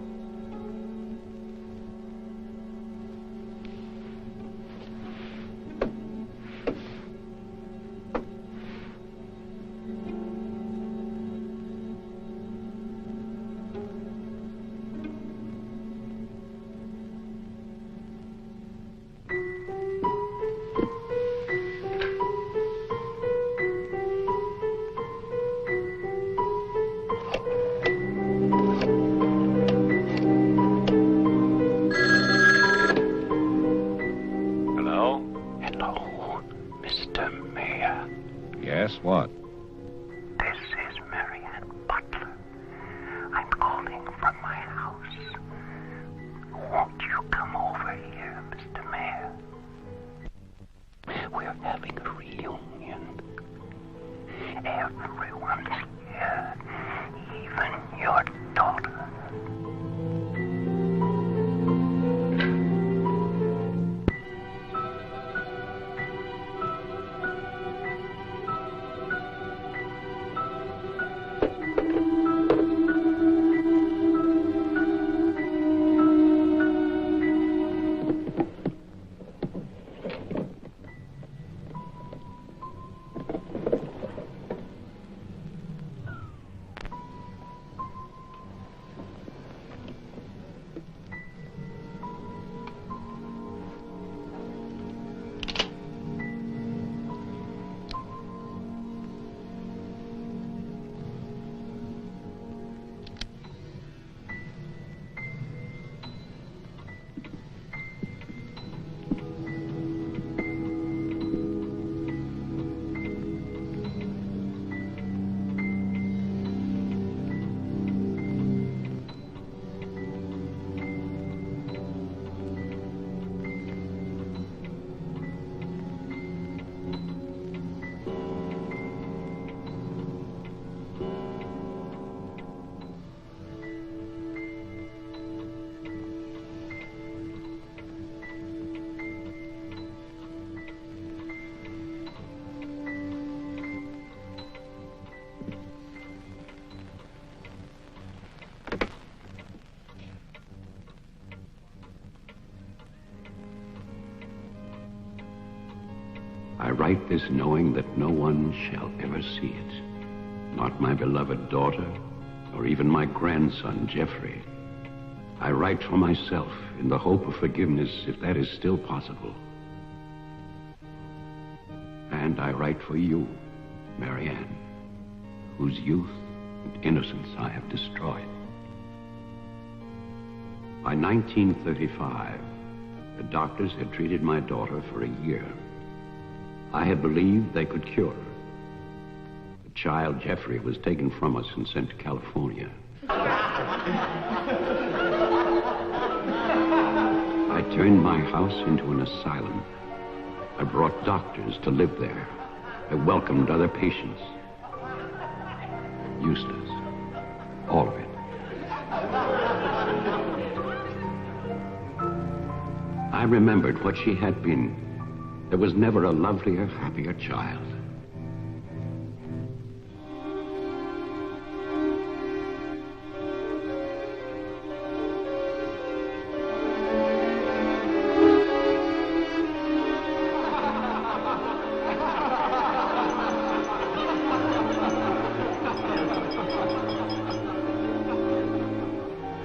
Yes, what? This is Marianne Butler. I'm calling from my house. Won't you come over here, Mr. Mayor? We're having a reunion. Everyone's here, even your daughter. I write this knowing that no one shall ever see it. Not my beloved daughter, or even my grandson, Jeffrey. I write for myself in the hope of forgiveness, if that is still possible. And I write for you, Marianne, whose youth and innocence I have destroyed. By 1935, the doctors had treated my daughter for a year. I had believed they could cure her. The child, Jeffrey, was taken from us and sent to California. I turned my house into an asylum. I brought doctors to live there. I welcomed other patients. Useless. All of it. I remembered what she had been. There was never a lovelier, happier child.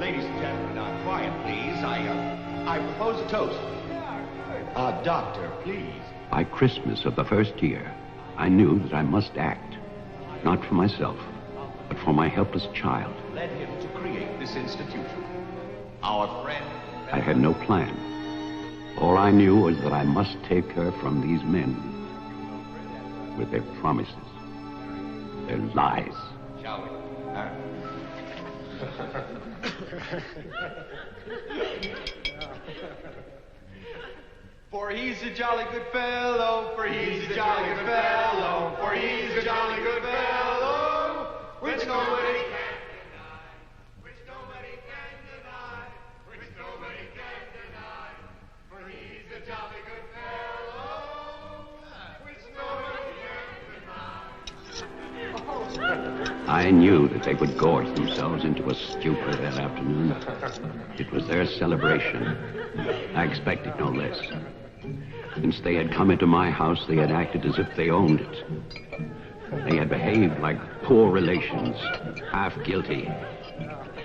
Ladies and gentlemen, now quiet, please. I propose a toast. Doctor, please. By Christmas of the first year, I knew that I must act, not for myself, but for my helpless child. Led him to create this institution. Our friend. I had no plan. All I knew was that I must take her from these men with their promises, their lies. Shall we? For he's a jolly good fellow, for he's a jolly good fellow, for he's a jolly good fellow, which nobody can deny, which nobody can deny, which nobody can deny, for he's a jolly good fellow, which nobody can deny. I knew that they would gorge themselves into a stupor that afternoon. It was their celebration. I expected no less. Since they had come into my house, they had acted as if they owned it. They had behaved like poor relations, half guilty,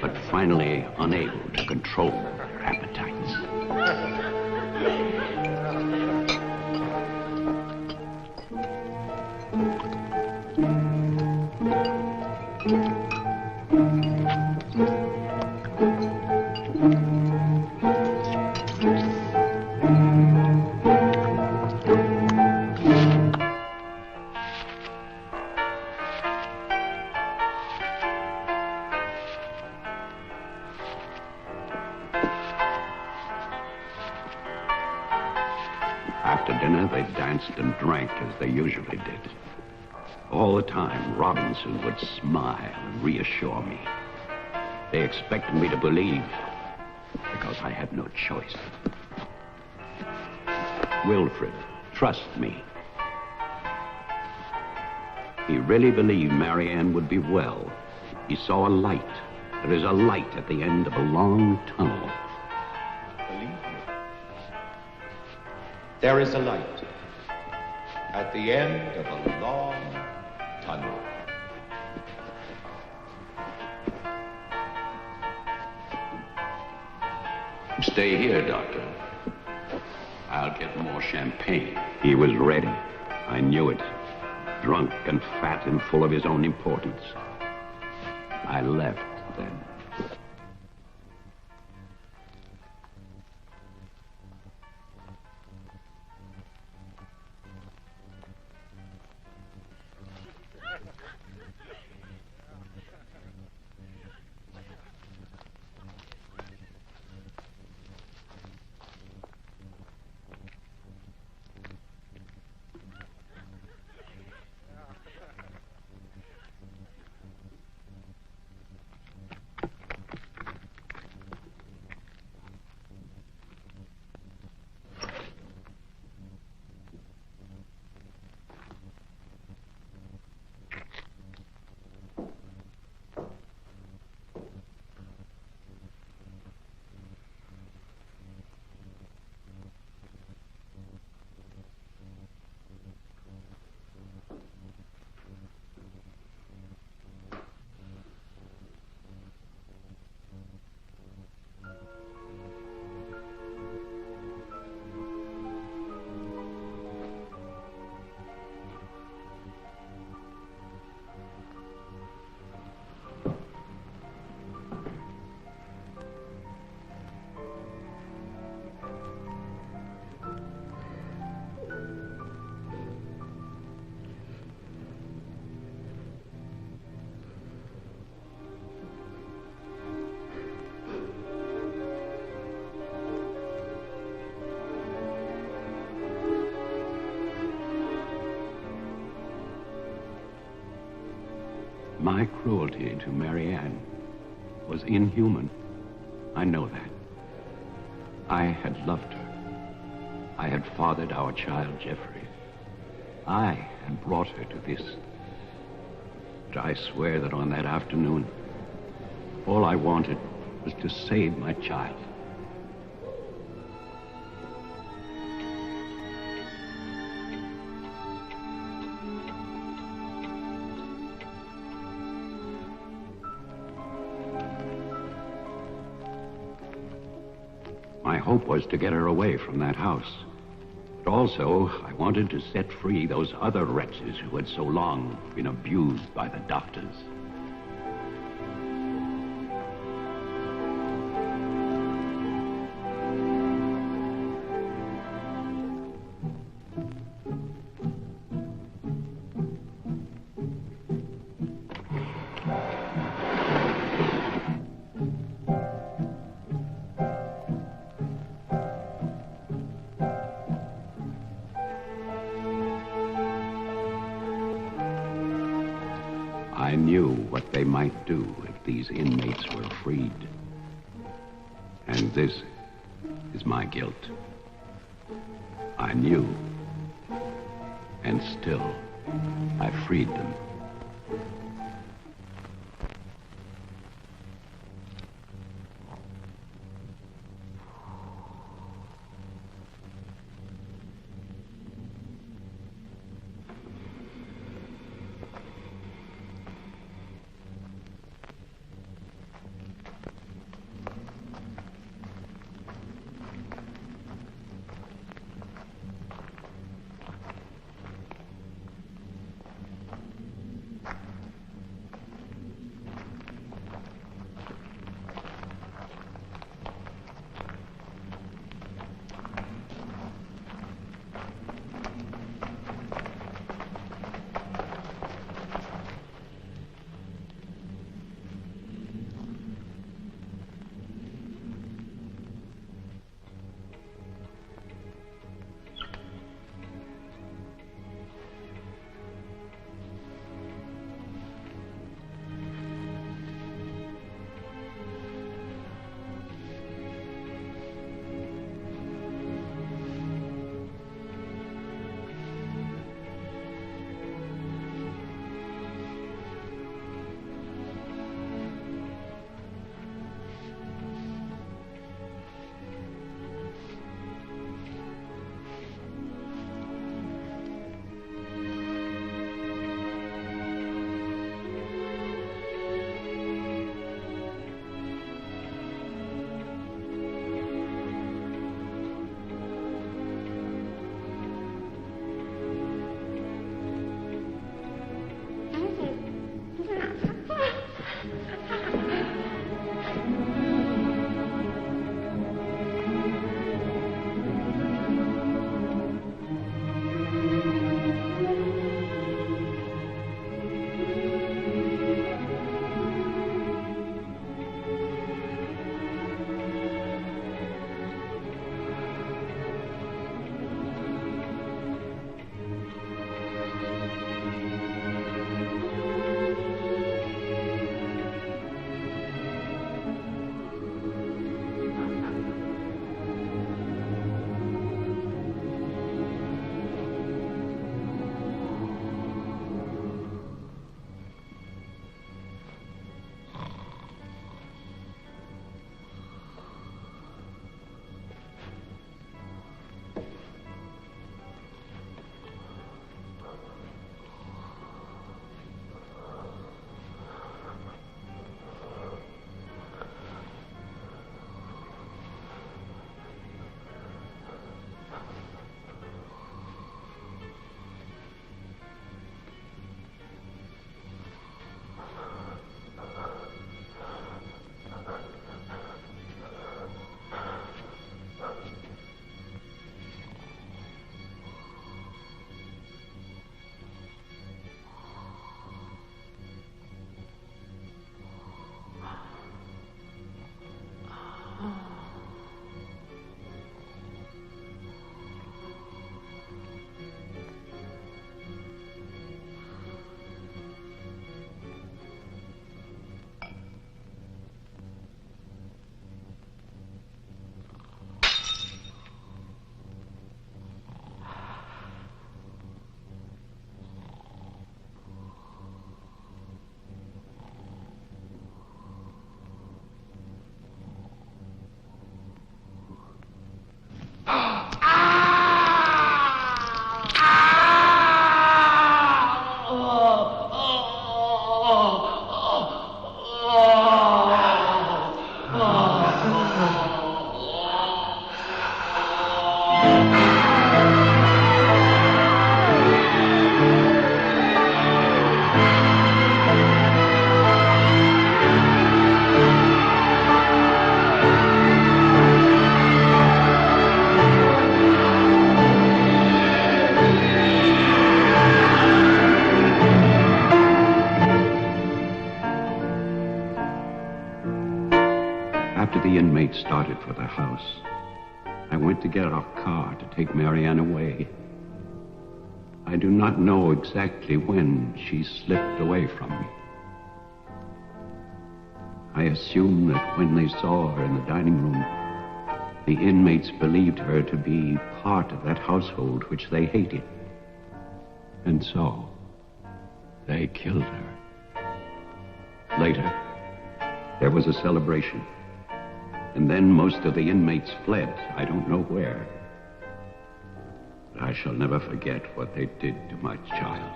but finally unable to control their appetites. After dinner, they danced and drank as they usually did. All the time, Robinson would smile and reassure me. They expected me to believe, because I had no choice. Wilfred, trust me. He really believed Marianne would be well. He saw a light. There is a light at the end of a long tunnel. Believe me. There is a light at the end of a long tunnel. Stay here, Doctor. I'll get more champagne. He was ready. I knew it. Drunk and fat and full of his own importance. I left then. My cruelty to Marianne was inhuman. I know that. I had loved her. I had fathered our child, Jeffrey. I had brought her to this. But I swear that on that afternoon, all I wanted was to save my child. My hope was to get her away from that house. But also, I wanted to set free those other wretches who had so long been abused by the doctors. I knew what they might do if these inmates were freed. And this is my guilt. I knew, and still I freed them. started for the house. I went to get our car to take Marianne away. I do not know exactly when she slipped away from me. I assume that when they saw her in the dining room, the inmates believed her to be part of that household which they hated. And so, they killed her. Later, there was a celebration. And then most of the inmates fled. I don't know where. But I shall never forget what they did to my child.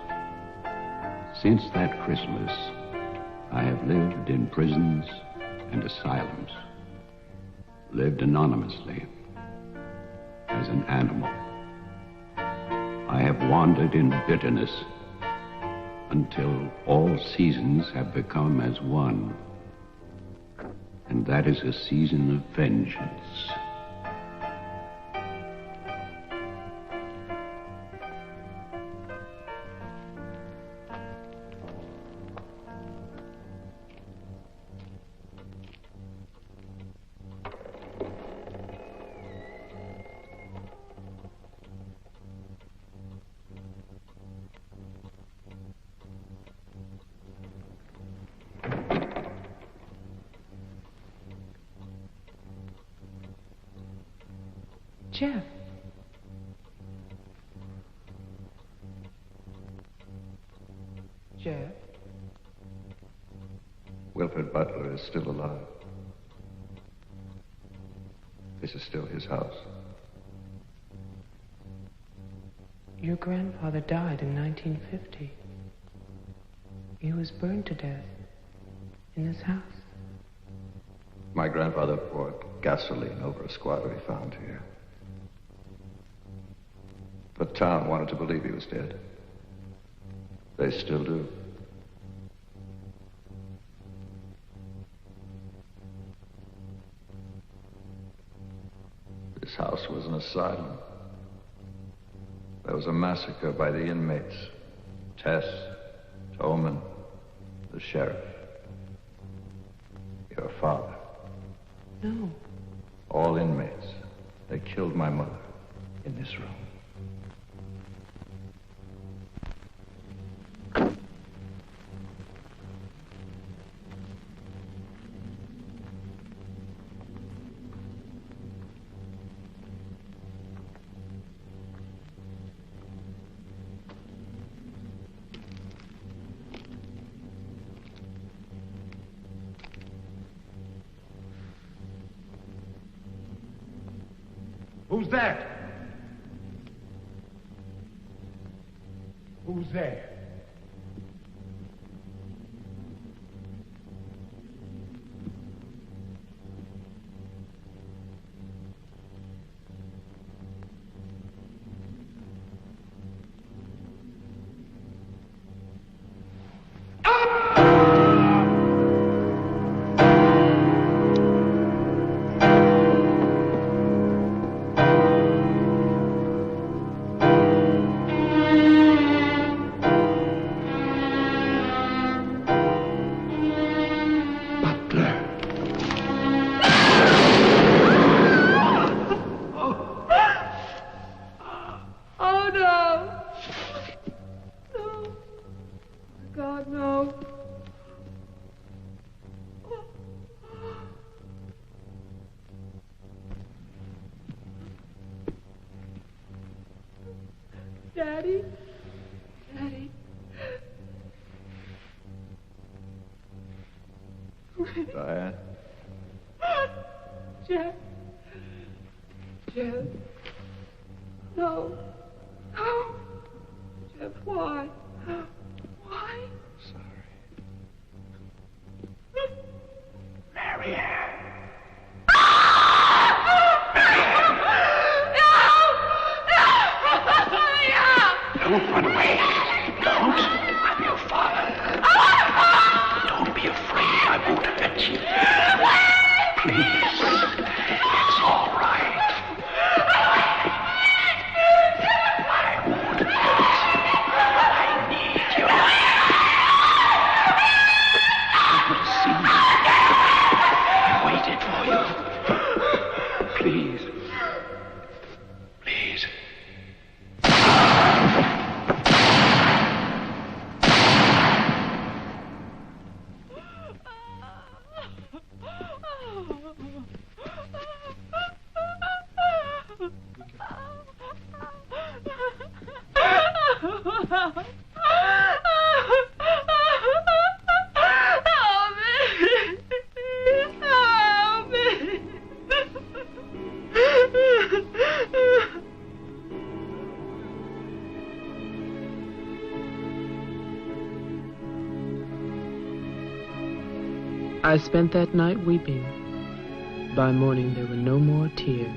Since that Christmas, I have lived in prisons and asylums. Lived anonymously, as an animal. I have wandered in bitterness until all seasons have become as one. And that is a season of vengeance. Jeff. Jeff. Wilfred Butler is still alive. This is still his house. Your grandfather died in 1950. He was burned to death in this house. My grandfather poured gasoline over a squatter he found here. The town wanted to believe he was dead. They still do. This house was an asylum. There was a massacre by the inmates. Tess, Tolman, the sheriff. Your father. No. All inmates. They killed my mother in this room. Who's that? Who's there? Daddy? Daddy? Diane? Jeff? Jeff? No. No. Jeff, why? Why? Marianne. Don't run away. Don't. I'm your father. Don't be afraid. I won't hurt you. Please. It's all right. I won't hurt you. I need you. I will see you. I waited for you. I spent that night weeping. By morning there were no more tears.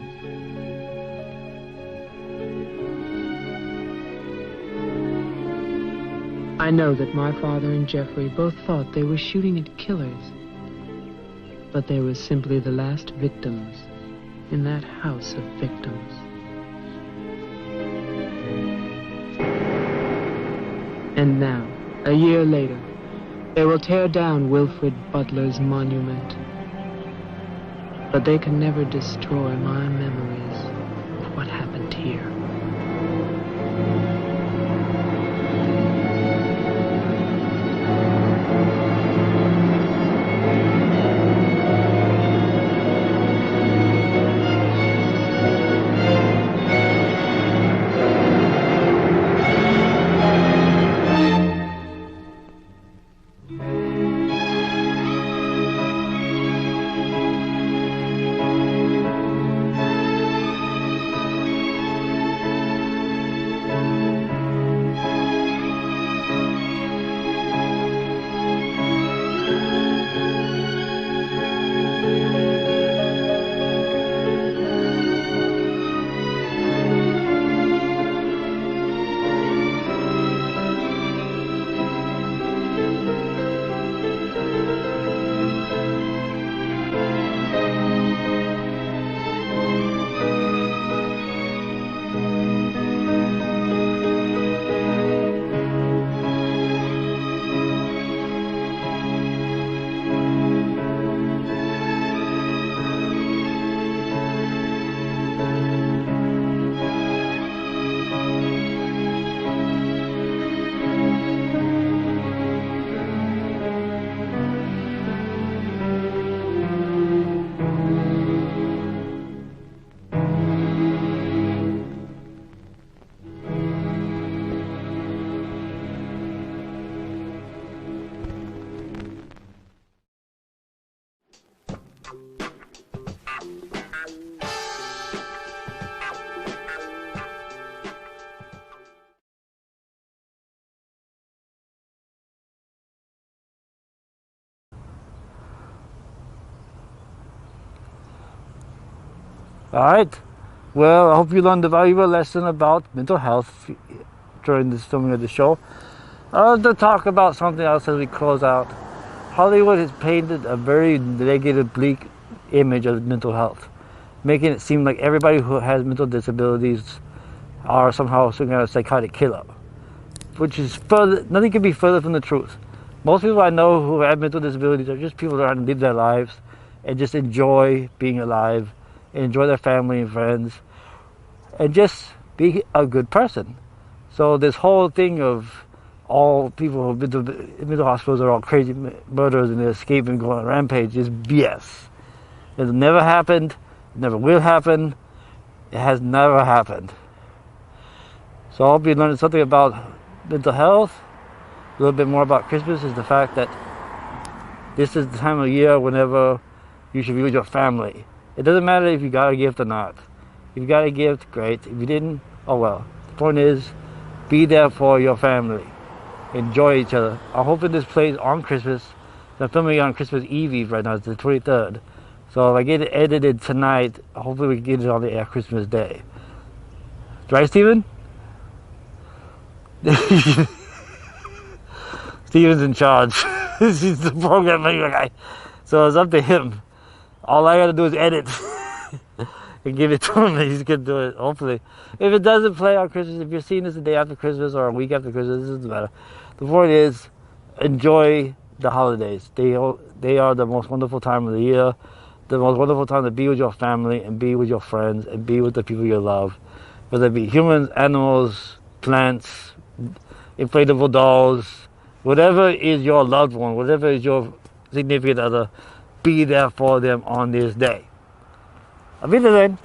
I know that my father and Jeffrey both thought they were shooting at killers, but they were simply the last victims in that house of victims. And now, a year later, they will tear down Wilfred Butler's monument, but they can never destroy my memories of what happened here. Alright, well, I hope you learned a valuable lesson about mental health during this filming of the show. I want to talk about something else as we close out. Hollywood has painted a very negative, bleak image of mental health, making it seem like everybody who has mental disabilities are somehow some kind of psychotic killer, which is further, nothing can be further from the truth. Most people I know who have mental disabilities are just people that are trying to live their lives and just enjoy being alive, enjoy their family and friends, and just be a good person. So this whole thing of all people who've been to mental hospitals are all crazy murderers and they escape and go on a rampage is BS. It never happened, it never will happen, it has never happened. So I hope you learned something about mental health. A little bit more about Christmas is the fact that this is the time of year whenever you should be with your family. It doesn't matter if you got a gift or not. If you got a gift, great. If you didn't, oh well. The point is, be there for your family. Enjoy each other. I'm hoping this plays on Christmas. I'm filming it on Christmas Eve right now. It's the 23rd. So if I get it edited tonight, hopefully we can get it on the air Christmas Day. Right, Steven? Steven's in charge. He's the programming guy. So it's up to him. All I gotta do is edit and give it to him, and he's gonna do it, hopefully. If it doesn't play on Christmas, if you're seeing this the day after Christmas or a week after Christmas, it doesn't matter. The point is, enjoy the holidays. They are the most wonderful time of the year, the most wonderful time to be with your family and be with your friends and be with the people you love. Whether it be humans, animals, plants, inflatable dolls, whatever is your loved one, whatever is your significant other, be there for them on this day. Auf Wiedersehen.